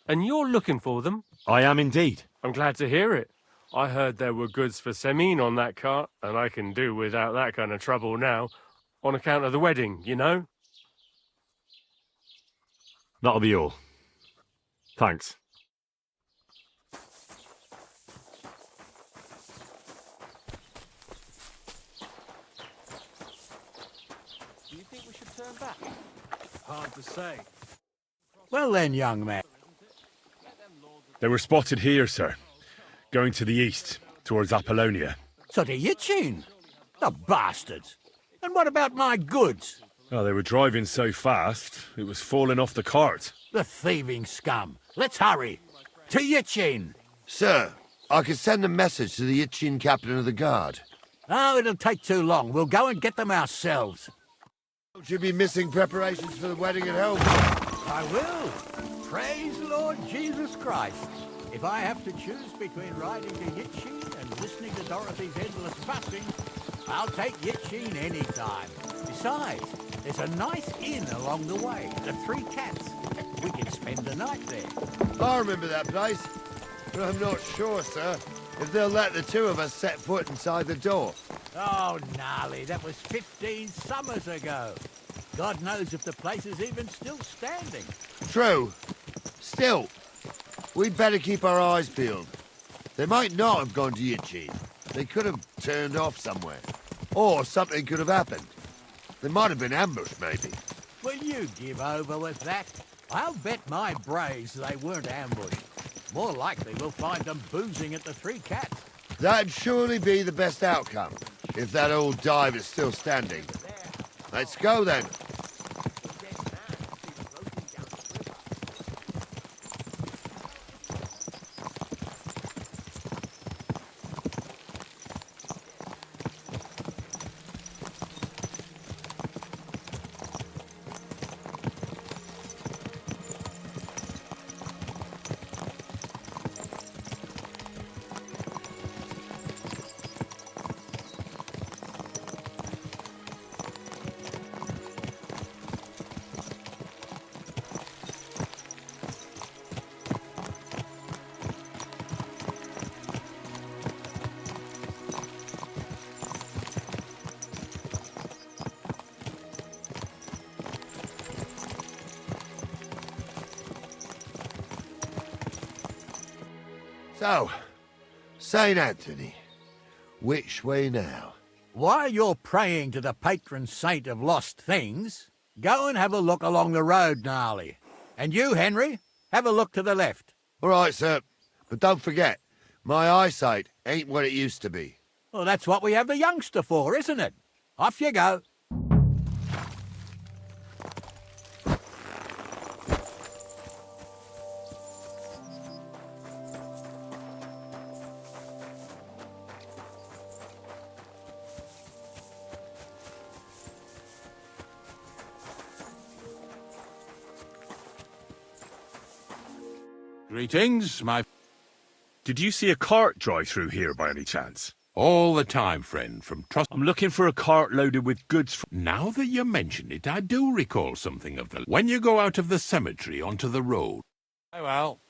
And you're looking for them? I am indeed. I'm glad to hear it. I heard there were goods for Semine on that cart, and I can do without that kind of trouble now, on account of the wedding, you know? That'll be all. Thanks. Do you think we should turn back? Hard to say. Well then, young man. They were spotted here, sir. Going to the east, towards Apollonia. So to Yichin? The bastards. And what about my goods? Oh, they were driving so fast, it was falling off the cart. The thieving scum. Let's hurry. To Yichin. Sir, I can send a message to the Yichin captain of the guard. Oh, it'll take too long. We'll go and get them ourselves. Don't you be missing preparations for the wedding at home? I will. Praise Lord Jesus Christ. If I have to choose between riding to Yichin and listening to Dorothy's endless fussing, I'll take Yichin any time. Besides, there's a nice inn along the way, the Three Cats. We can spend the night there. I remember that place, but I'm not sure, sir, if they'll let the two of us set foot inside the door. Oh, Gnarly, that was 15 summers ago. God knows if the place is even still standing. True. Still, we'd better keep our eyes peeled. They might not have gone to Yichin. They could have turned off somewhere. Or something could have happened. They might have been ambushed, maybe. Will you give over with that? I'll bet my braves they weren't ambushed. More likely we'll find them boozing at the Three Cats. That'd surely be the best outcome, if that old dive is still standing. Let's go, then. So, St. Anthony, which way now? While you're praying to the patron saint of lost things, go and have a look along the road, Gnarly. And you, Henry, have a look to the left. All right, sir. But don't forget, my eyesight ain't what it used to be. Well, that's what we have the youngster for, isn't it? Off you go. Greetings, my... Did you see a cart drive through here by any chance? All the time, friend, from Trust... I'm looking for a cart loaded with goods from... Now that you mention it, I do recall something of the... When you go out of the cemetery onto the road... Oh, well.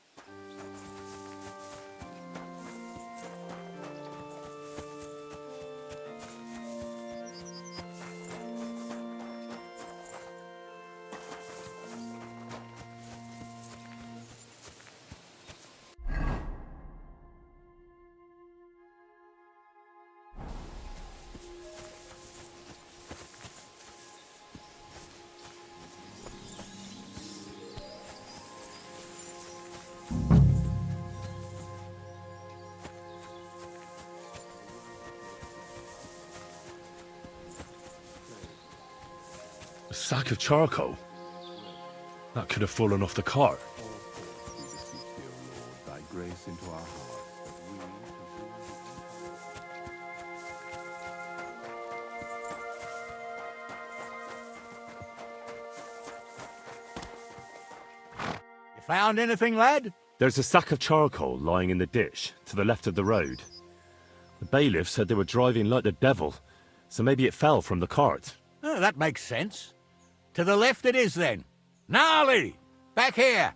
A sack of charcoal? That could have fallen off the cart. Thy grace into our hearts, You found anything, lad? There's a sack of charcoal lying in the ditch, to the left of the road. The bailiff said they were driving like the devil, so maybe it fell from the cart. Oh, that makes sense. To the left it is, then. Gnarly! Back here!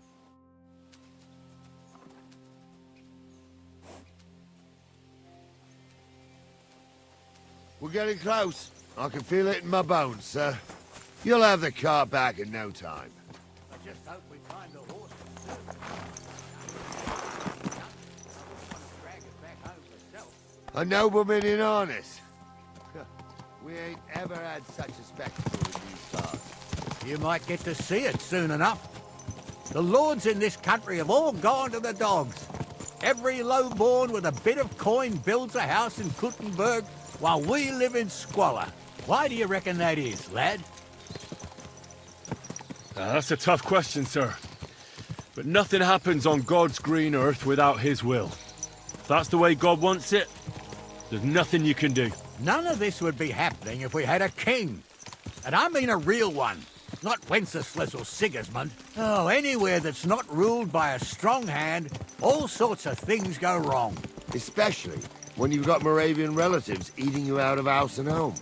We're getting close. I can feel it in my bones, sir. You'll have the car back in no time. I just hope we find the horse. A nobleman in harness. We ain't ever had such a spectacle in these parts. You might get to see it soon enough. The lords in this country have all gone to the dogs. Every lowborn with a bit of coin builds a house in Kuttenberg, while we live in squalor. Why do you reckon that is, lad? That's a tough question, sir. But nothing happens on God's green earth without his will. If that's the way God wants it, there's nothing you can do. None of this would be happening if we had a king. And I mean a real one. Not Wenceslas or Sigismund. Oh, anywhere that's not ruled by a strong hand, all sorts of things go wrong. Especially when you've got Moravian relatives eating you out of house and home.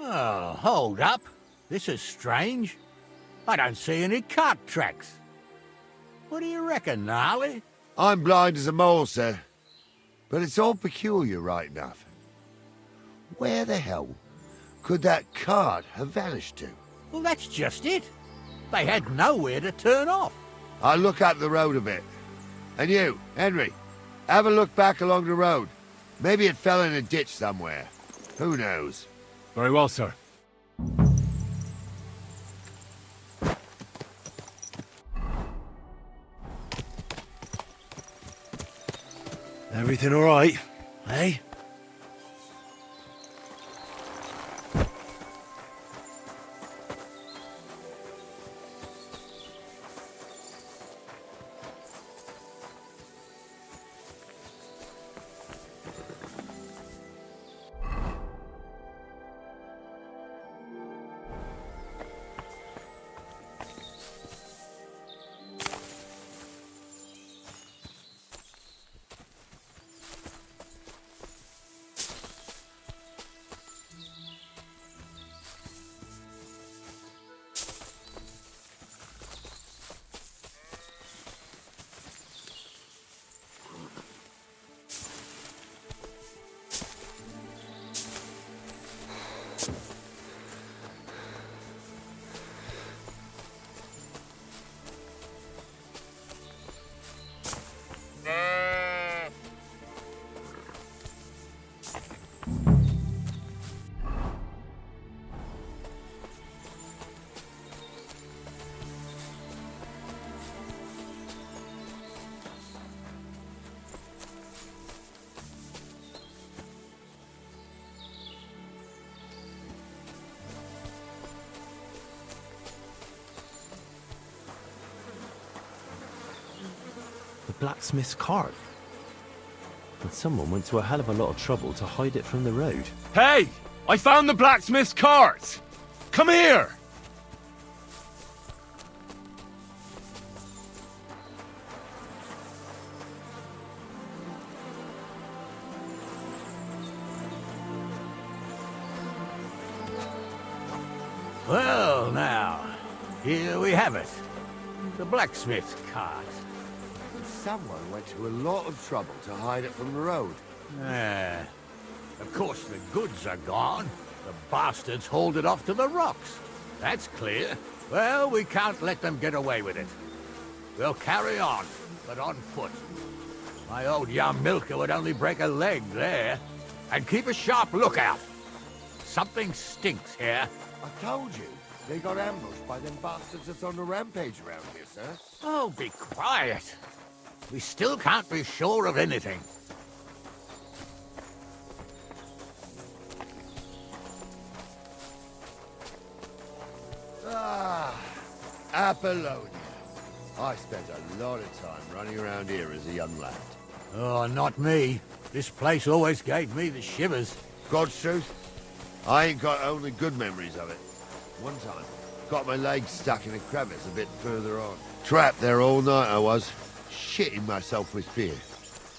Oh, hold up. This is strange. I don't see any cart tracks. What do you reckon, Gnarly? I'm blind as a mole, sir. But it's all peculiar right enough. Where the hell could that cart have vanished to? Well, that's just it. They had nowhere to turn off. I'll look up the road a bit. And you, Henry, have a look back along the road. Maybe it fell in a ditch somewhere. Who knows? Very well, sir. Everything all right, eh? Blacksmith's cart. And someone went to a hell of a lot of trouble to hide it from the road. Hey! I found the blacksmith's cart! Come here! Well, now, here we have it. The blacksmith's cart. Someone went to a lot of trouble to hide it from the road. Of course, the goods are gone. The bastards hauled it off to the rocks. That's clear. Well, we can't let them get away with it. We'll carry on, but on foot. My old young milker would only break a leg there. And keep a sharp lookout. Something stinks here. I told you, they got ambushed by them bastards that's on the rampage around here, sir. Oh, be quiet. We still can't be sure of anything. Ah, Apollonia. I spent a lot of time running around here as a young lad. Oh, not me. This place always gave me the shivers. God's truth, I ain't got only good memories of it. One time, got my legs stuck in a crevice a bit further on. Trapped there all night I was, shitting myself with fear.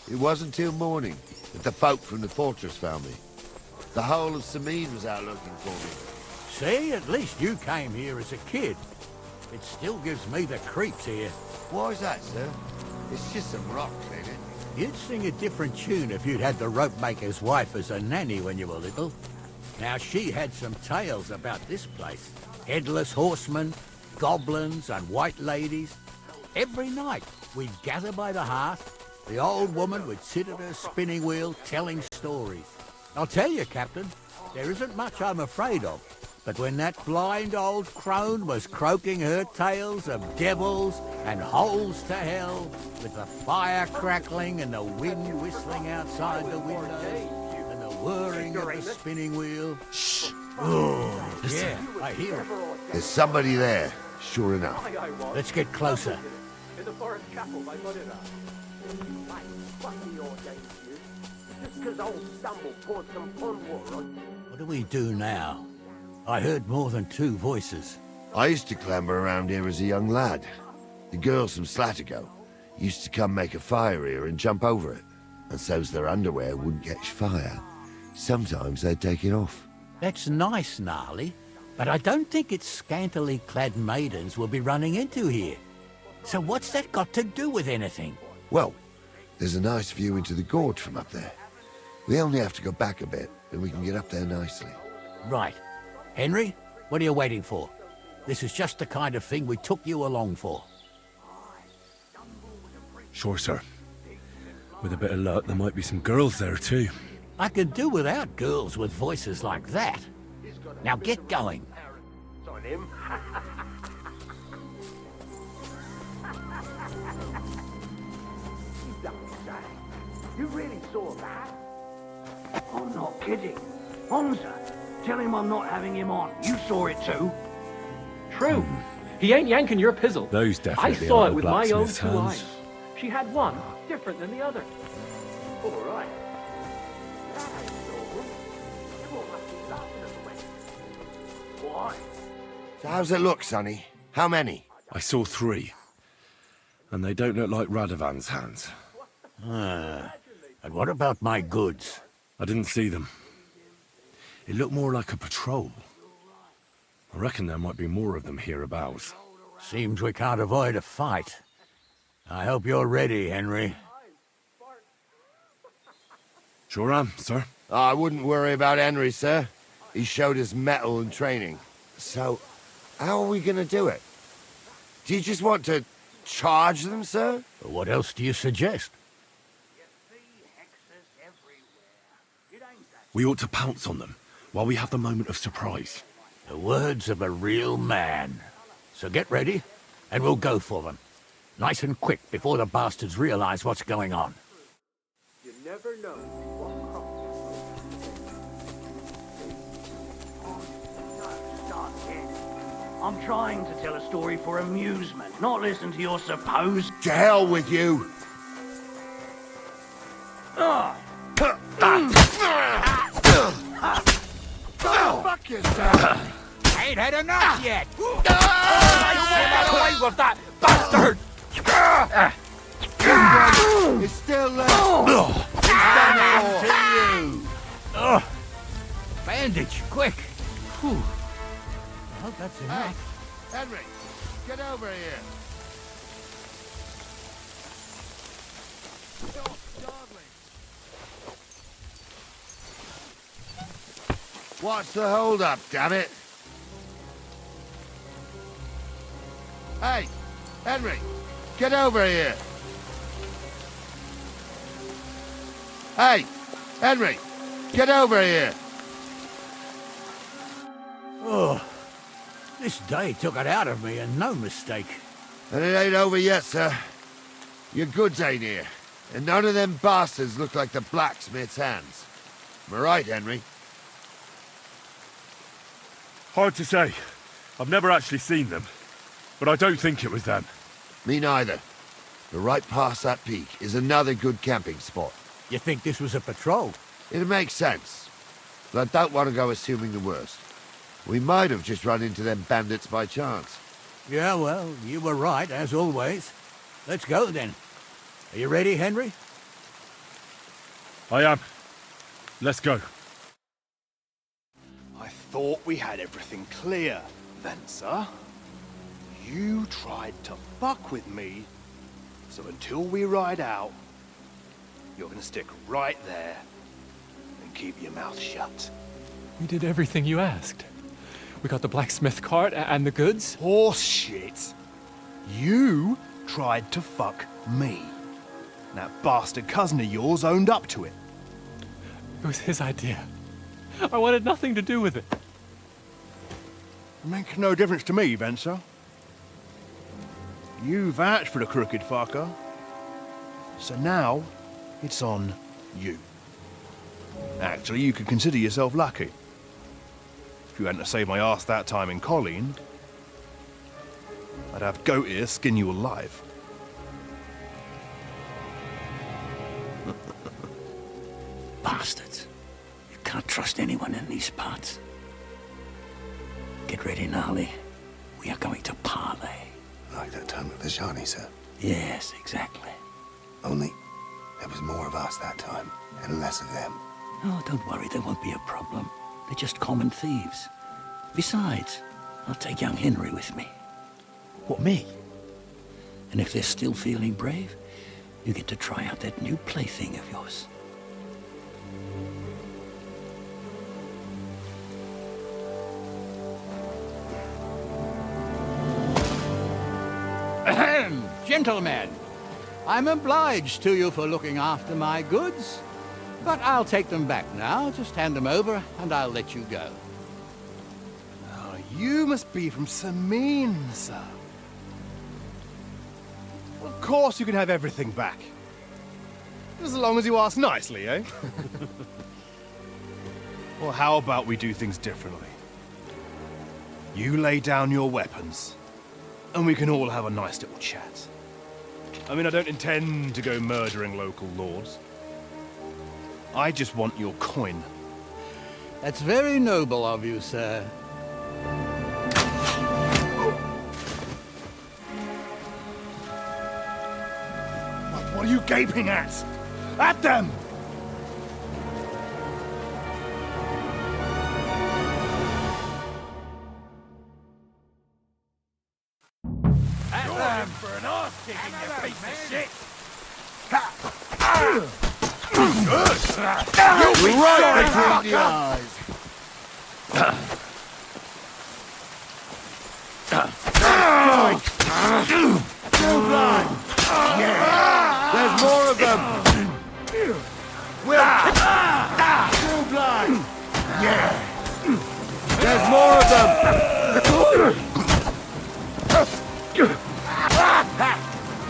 It wasn't till morning that the folk from the fortress found me. The whole of Sameen was out looking for me. See, at least you came here as a kid. It still gives me the creeps here. Why is that, sir? It's just some rocks, ain't it? You'd sing a different tune if you'd had the rope maker's wife as a nanny when you were little. Now, she had some tales about this place. Headless horsemen, goblins, and white ladies. Every night, we'd gather by the hearth. The old woman would sit at her spinning wheel telling stories. I'll tell you, Captain, there isn't much I'm afraid of. But when that blind old crone was croaking her tales of devils and holes to hell, with the fire crackling and the wind whistling outside the windows, and the whirring of the spinning wheel... Shh! Oh, yeah, I hear it. There's somebody there, sure enough. Let's get closer. In the forest chapel by Bohemia. Just 'cause old Stumble poured some pond water on... What do we do now? I heard more than two voices. I used to clamber around here as a young lad. The girls from Slattergo used to come make a fire here and jump over it, and so's their underwear wouldn't catch fire. Sometimes they'd take it off. That's nice, Gnarly, but I don't think it's scantily clad maidens we'll be running into here. So what's that got to do with anything? Well, there's a nice view into the gorge from up there. We only have to go back a bit, and we can get up there nicely. Right. Henry, what are you waiting for? This is just the kind of thing we took you along for. Sure, sir. With a bit of luck, there might be some girls there, too. I could do without girls with voices like that. Now get going. On him. You really saw that? I'm not kidding. Hamza, tell him I'm not having him on. You saw it too. True. He ain't yanking your pizzle. Those I definitely saw are it the with my own blacksmith's two hands. eyes. She had one different than the other. All right. That ain't normal. Everyone must be laughing at the way. Why? So how's it look, Sonny? How many? I saw 3. And they don't look like Radovan's hands. And what about my goods? I didn't see them. It looked more like a patrol. I reckon there might be more of them hereabouts. Seems we can't avoid a fight. I hope you're ready, Henry. Sure am, sir. I wouldn't worry about Henry, sir. He showed his mettle and training. So, how are we gonna do it? Do you just want to charge them, sir? What else do you suggest? We ought to pounce on them while we have the moment of surprise. The words of a real man. So get ready, and we'll go for them. Nice and quick before the bastards realize what's going on. You never know what crops. I'm trying to tell a story for amusement, not listen to your supposed... To hell with you! Fuck yourself! I ain't had enough yet! Get away with that bastard! It's still there! It's done to you! Bandage, quick! Whew. I hope that's enough. Hey, Henry, get over here! What's the hold-up, damn it? Hey, Henry, get over here! Hey, Henry, get over here! Oh, this day took it out of me, and no mistake. And it ain't over yet, sir. Your goods ain't here, and none of them bastards look like the blacksmith's hands. Am I right, Henry? Hard to say. I've never actually seen them, but I don't think it was them. Me neither. But right past that peak is another good camping spot. You think this was a patrol? It makes sense. But I don't want to go assuming the worst. We might have just run into them bandits by chance. Yeah, well, you were right, as always. Let's go, then. Are you ready, Henry? I am. Let's go. I thought we had everything clear, Venser. You tried to fuck with me, so until we ride out, you're gonna stick right there and keep your mouth shut. We did everything you asked. We got the blacksmith cart and the goods. Horse shit. You tried to fuck me. That bastard cousin of yours owned up to it. It was his idea. I wanted nothing to do with it. Make no difference to me, Venser. You vouched for the crooked fucker. So now, it's on you. Actually, you could consider yourself lucky. If you hadn't have saved my ass that time in Colleen, I'd have goat ear skin you alive. Bastards. You can't trust anyone in these parts. Get ready, Gnarly. We are going to Parley. Like that time at the Shani, sir? Yes, exactly. Only there was more of us that time, and less of them. Oh, don't worry, there won't be a problem. They're just common thieves. Besides, I'll take young Henry with me. What, me? And if they're still feeling brave, you get to try out that new plaything of yours. Ahem, gentlemen, I'm obliged to you for looking after my goods, but I'll take them back now. Just hand them over, and I'll let you go. Oh, you must be from Sameen, sir. Of course you can have everything back. As long as you ask nicely, eh? Well, how about we do things differently? You lay down your weapons, and we can all have a nice little chat. I mean, I don't intend to go murdering local lords. I just want your coin. That's very noble of you, sir. What are you gaping at? At them! At them for an arse kicking, you piece of shit! You'll be right between the eyes! Too blind! Yeah! There's more of them! We'll... Too blind! Yeah! There's more of them!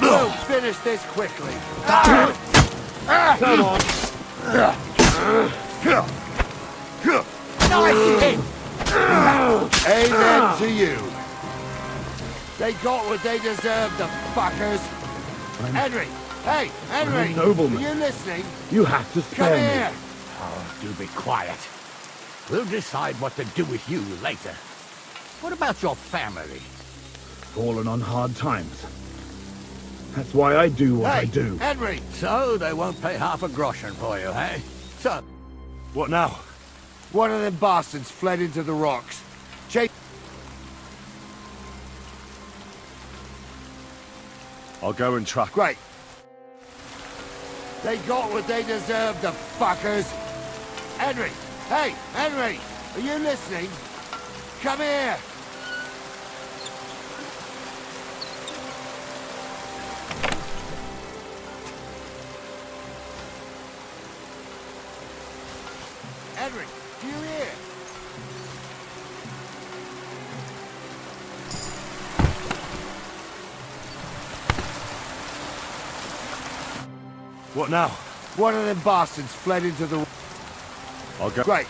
We'll finish this quickly. Come on. Nice hit! Amen to you. They got what they deserved, the fuckers. Henry! Hey, Henry! I'm a nobleman. Are you listening? You have to Come spare here! me. Oh, do be quiet. We'll decide what to do with you later. What about your family? Fallen on hard times. That's why I do what I do. Henry! So they won't pay half a groschen for you, eh? Son. What now? One of them bastards fled into the rocks. Chase... I'll go and track. Great. They got what they deserved, the fuckers. Henry! Hey, Henry! Are you listening? Come here! Henry, do you hear? What now? One of them bastards fled into the... I'll go. Great.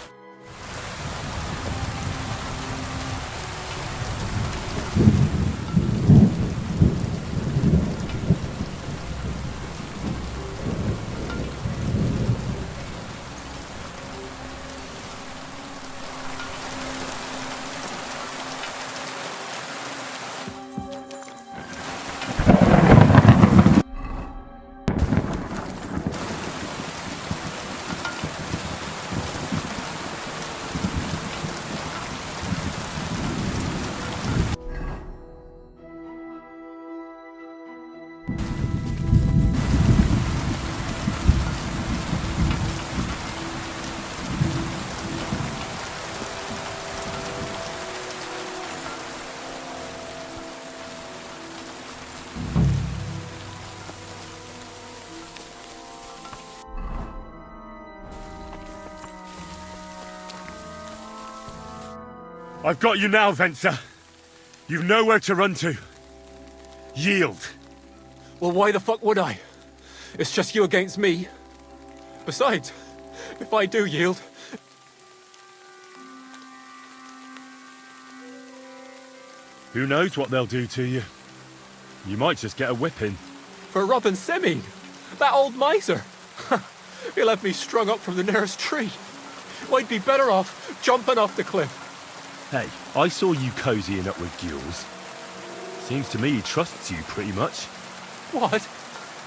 I've got you now, Venser. You've nowhere to run to. Yield. Well, why the fuck would I? It's just you against me. Besides, if I do yield... Who knows what they'll do to you? You might just get a whipping. For robbing Semine, that old miser. He'll have me strung up from the nearest tree. I'd be better off jumping off the cliff. Hey, I saw you cozying up with Gules. Seems to me he trusts you pretty much. What?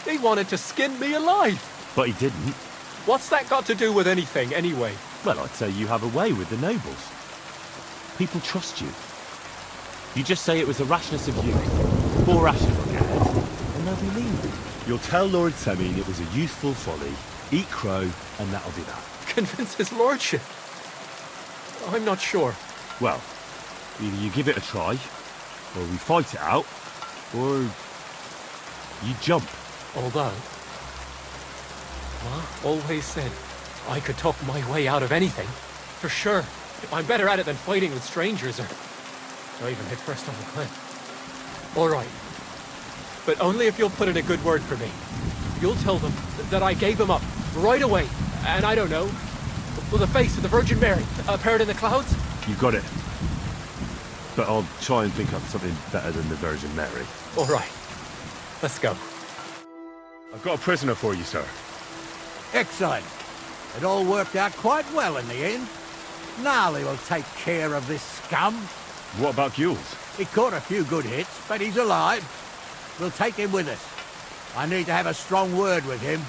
He wanted to skin me alive. But he didn't. What's that got to do with anything, anyway? Well, I'd say you have a way with the nobles. People trust you. You just say it was the rashness of youth, poor ration of cares, and they'll believe you. You'll tell Lord Semine it was a youthful folly, eat crow, and that'll be that. Convince his lordship? I'm not sure. Well, either you give it a try, or we fight it out, or you jump. Although, Ma always said I could talk my way out of anything. For sure. I'm better at it than fighting with strangers or even hit first on the cliff. All right. But only if you'll put in a good word for me. You'll tell them that I gave him up right away. And I don't know, with the face of the Virgin Mary appeared in the clouds? You got it. But I'll try and think up something better than the Virgin Mary. All right. Let's go. I've got a prisoner for you, sir. Excellent. It all worked out quite well in the end. Gnarly will take care of this scum. What about Gules? He caught a few good hits, but he's alive. We'll take him with us. I need to have a strong word with him.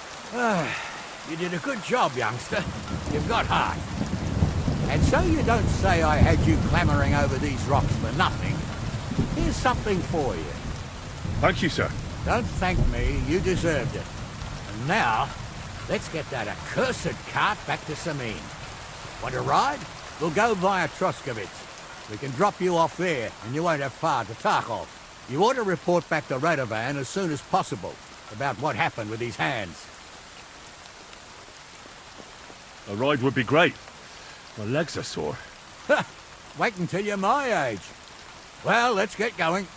You did a good job, youngster. You've got heart. And so you don't say I had you clambering over these rocks for nothing. Here's something for you. Thank you, sir. Don't thank me. You deserved it. And now, let's get that accursed cart back to Semine. Want to ride? We'll go via Troskovitz. We can drop you off there, and you won't have far to Tarkov. You ought to report back to Radovan as soon as possible about what happened with these hands. A ride would be great. My legs are sore. Wait until you're my age. Well, let's get going.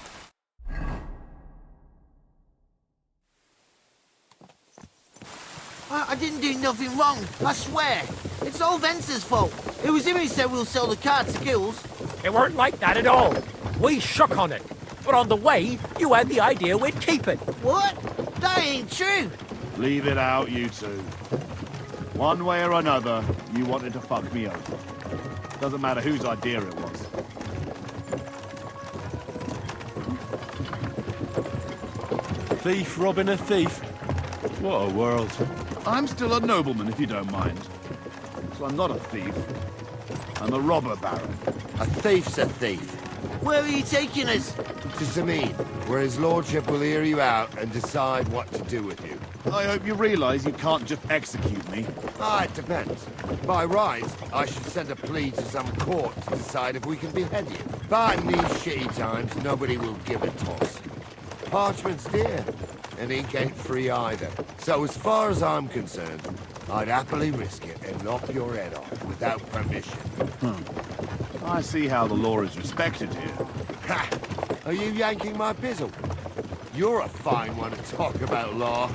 I didn't do nothing wrong, I swear. It's all Venser's fault. It was him who said we'll sell the car to Gules. It weren't like that at all. We shook on it. But on the way, you had the idea we'd keep it. What? That ain't true. Leave it out, you two. One way or another, you wanted to fuck me over. Doesn't matter whose idea it was. Thief robbing a thief. What a world. I'm still a nobleman, if you don't mind. So I'm not a thief. I'm a robber baron. A thief's a thief. Where are you taking us? To Semine, where his lordship will hear you out and decide what to do with you. I hope you realize you can't just execute me. It depends. By rights, I should send a plea to some court to decide if we can behead you. But in these shitty times, nobody will give a toss. Parchment's dear, and ink ain't free either. So as far as I'm concerned, I'd happily risk it and lop your head off without permission. I see how the law is respected here. Ha! Are you yanking my bizzle? You're a fine one to talk about law.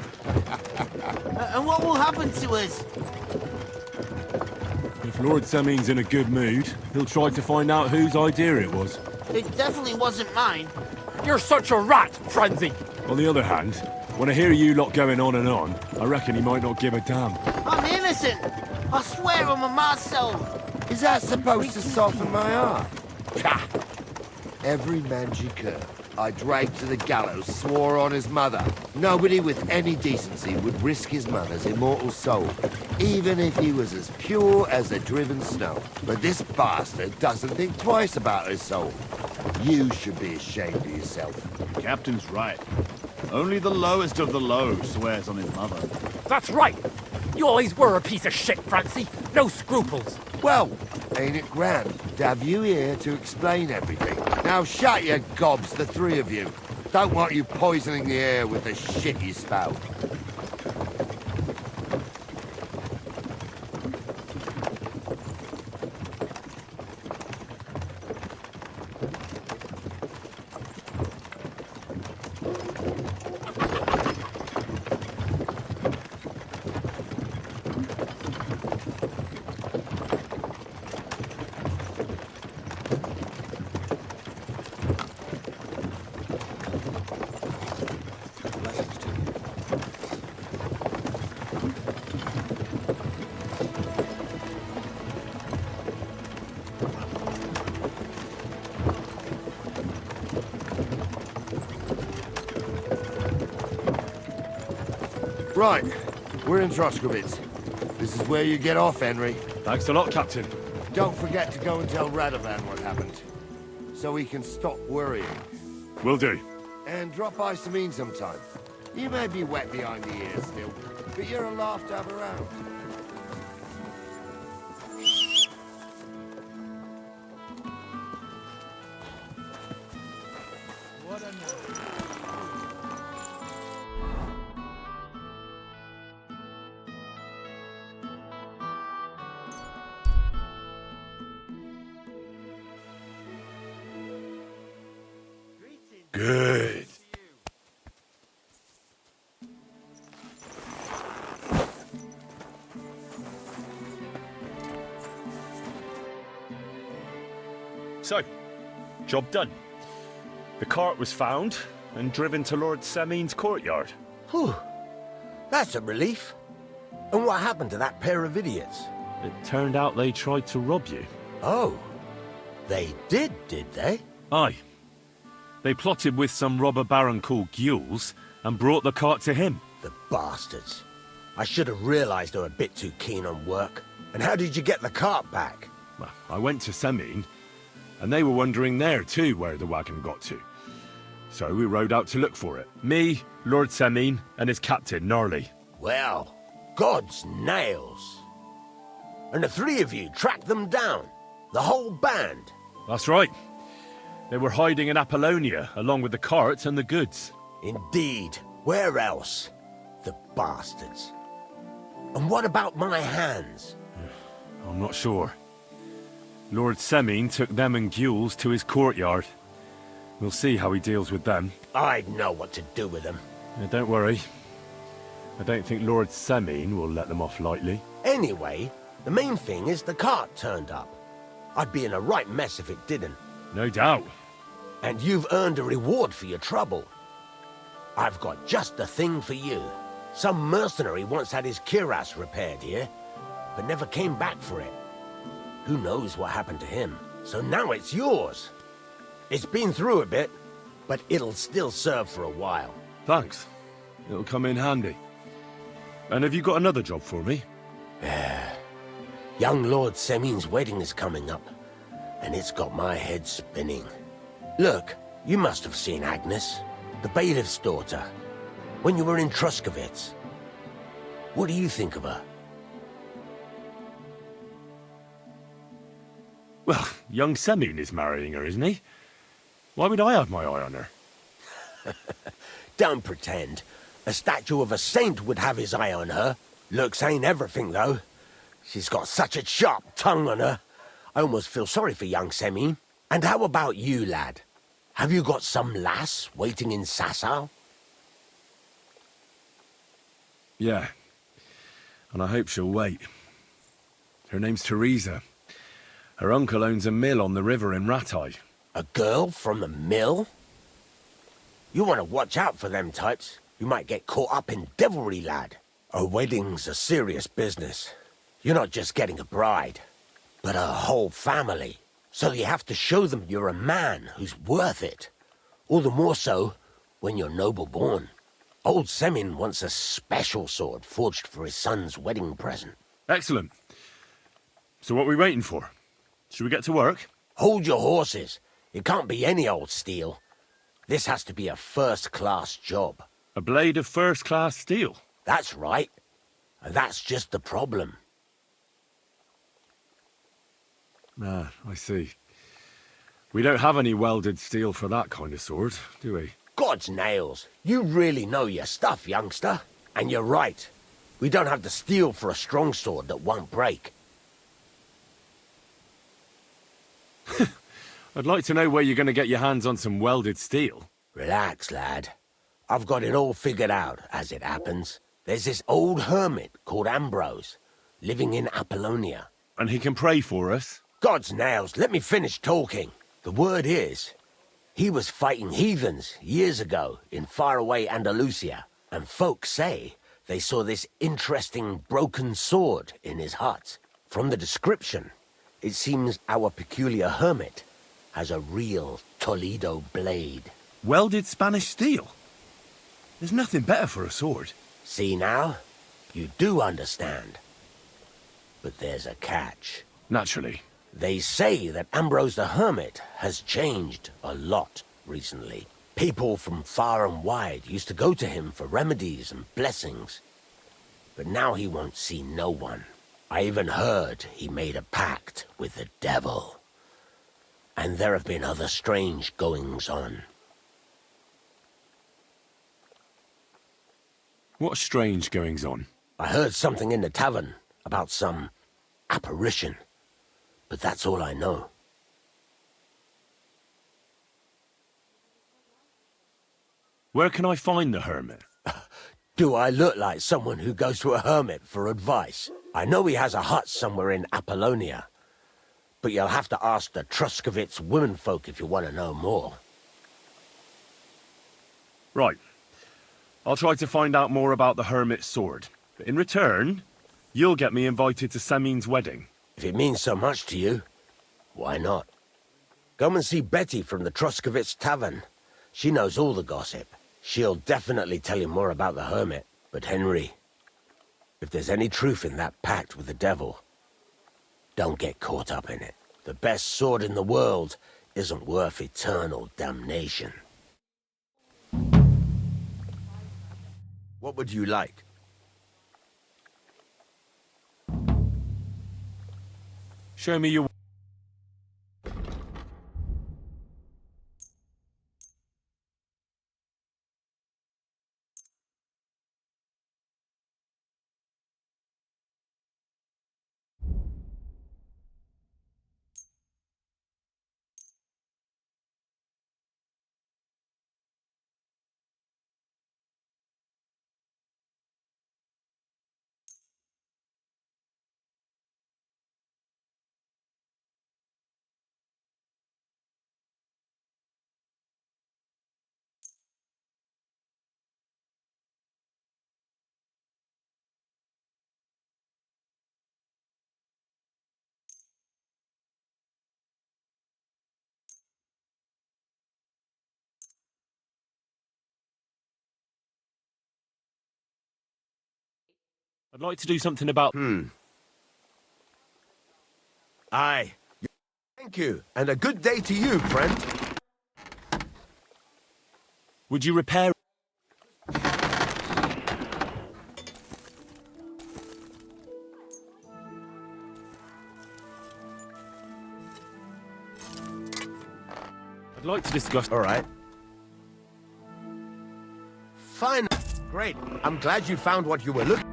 And what will happen to us? If Lord Semine's in a good mood, he'll try to find out whose idea it was. It definitely wasn't mine. You're such a rat, Frenzy. On the other hand, when I hear you lot going on and on, I reckon he might not give a damn. I'm innocent. I swear on my ma's soul. Is that supposed to soften my heart? Ha! Every Manjikur I dragged to the gallows swore on his mother. Nobody with any decency would risk his mother's immortal soul, even if he was as pure as the driven snow. But this bastard doesn't think twice about his soul. You should be ashamed of yourself. The captain's right. Only the lowest of the low swears on his mother. That's right. You always were a piece of shit, Francie. No scruples. Well, ain't it grand to have you here to explain everything? Now shut your gobs, the three of you. Don't want you poisoning the air with the shit you spout. Right, we're in Troshkovitz. This is where you get off, Henry. Thanks a lot, Captain. Don't forget to go and tell Radovan what happened, so he can stop worrying. Will do. And drop by Sameen sometime. You may be wet behind the ears still, but you're a laugh to have around. What a night. Good. So, job done. The cart was found and driven to Lord Semeen's courtyard. Whew. That's a relief. And what happened to that pair of idiots? It turned out they tried to rob you. Oh. They did they? Aye. They plotted with some robber baron called Gules and brought the cart to him. The bastards. I should have realized they were a bit too keen on work. And how did you get the cart back? Well, I went to Semeen, and they were wondering there too where the wagon got to. So we rode out to look for it. Me, Lord Semeen, and his captain, Gnarly. Well, God's nails. And the three of you tracked them down? The whole band? That's right. They were hiding in Apollonia, along with the cart and the goods. Indeed. Where else? The bastards. And what about my hands? I'm not sure. Lord Semeen took them and Gules to his courtyard. We'll see how he deals with them. I'd know what to do with them. Don't worry. I don't think Lord Semeen will let them off lightly. Anyway, the main thing is the cart turned up. I'd be in a right mess if it didn't. No doubt. And you've earned a reward for your trouble. I've got just the thing for you. Some mercenary once had his cuirass repaired here, but never came back for it. Who knows what happened to him? So now it's yours. It's been through a bit, but it'll still serve for a while. Thanks. It'll come in handy. And have you got another job for me? Young Lord Semeen's wedding is coming up, and it's got my head spinning. Look, you must have seen Agnes, the bailiff's daughter, when you were in Troshkovitz. What do you think of her? Well, young Semeen is marrying her, isn't he? Why would I have my eye on her? Don't pretend. A statue of a saint would have his eye on her. Looks ain't everything, though. She's got such a sharp tongue on her. I almost feel sorry for young Semeen. And how about you, lad? Have you got some lass waiting in Sasau? Yeah. And I hope she'll wait. Her name's Teresa. Her uncle owns a mill on the river in Ratai. A girl from the mill? You want to watch out for them types. You might get caught up in devilry, lad. A wedding's a serious business. You're not just getting a bride, but a whole family. So you have to show them you're a man who's worth it. All the more so when you're noble-born. Old Semeen wants a special sword forged for his son's wedding present. Excellent. So what are we waiting for? Should we get to work? Hold your horses. It can't be any old steel. This has to be a first-class job. A blade of first-class steel? That's right. And that's just the problem. Ah, I see. We don't have any welded steel for that kind of sword, do we? God's nails. You really know your stuff, youngster. And you're right. We don't have the steel for a strong sword that won't break. I'd like to know where you're going to get your hands on some welded steel. Relax, lad. I've got it all figured out, as it happens. There's this old hermit called Ambrose, living in Apollonia. And he can pray for us? God's nails, let me finish talking. The word is, he was fighting heathens years ago in faraway Andalusia, and folks say they saw this interesting broken sword in his hut. From the description, it seems our peculiar hermit has a real Toledo blade. Welded Spanish steel? There's nothing better for a sword. See now? You do understand. But there's a catch. Naturally. They say that Ambrose the Hermit has changed a lot recently. People from far and wide used to go to him for remedies and blessings. But now he won't see no one. I even heard he made a pact with the devil. And there have been other strange goings-on. What strange goings-on? I heard something in the tavern about some apparition. But that's all I know. Where can I find the hermit? Do I look like someone who goes to a hermit for advice? I know he has a hut somewhere in Apollonia. But you'll have to ask the Truscovitz womenfolk if you want to know more. Right. I'll try to find out more about the hermit's sword. But in return, you'll get me invited to Semin's wedding. If it means so much to you, why not? Come and see Betty from the Truscovitz Tavern. She knows all the gossip. She'll definitely tell you more about the hermit. But Henry, if there's any truth in that pact with the devil, don't get caught up in it. The best sword in the world isn't worth eternal damnation. What would you like? Show me your... I'd like to do something about... Aye. Thank you, and a good day to you, friend. Would you repair... I'd like to discuss... All right. Fine. Great. I'm glad you found what you were looking...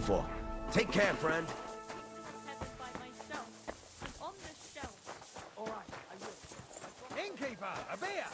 for. Take care, friend. Innkeeper, a beer!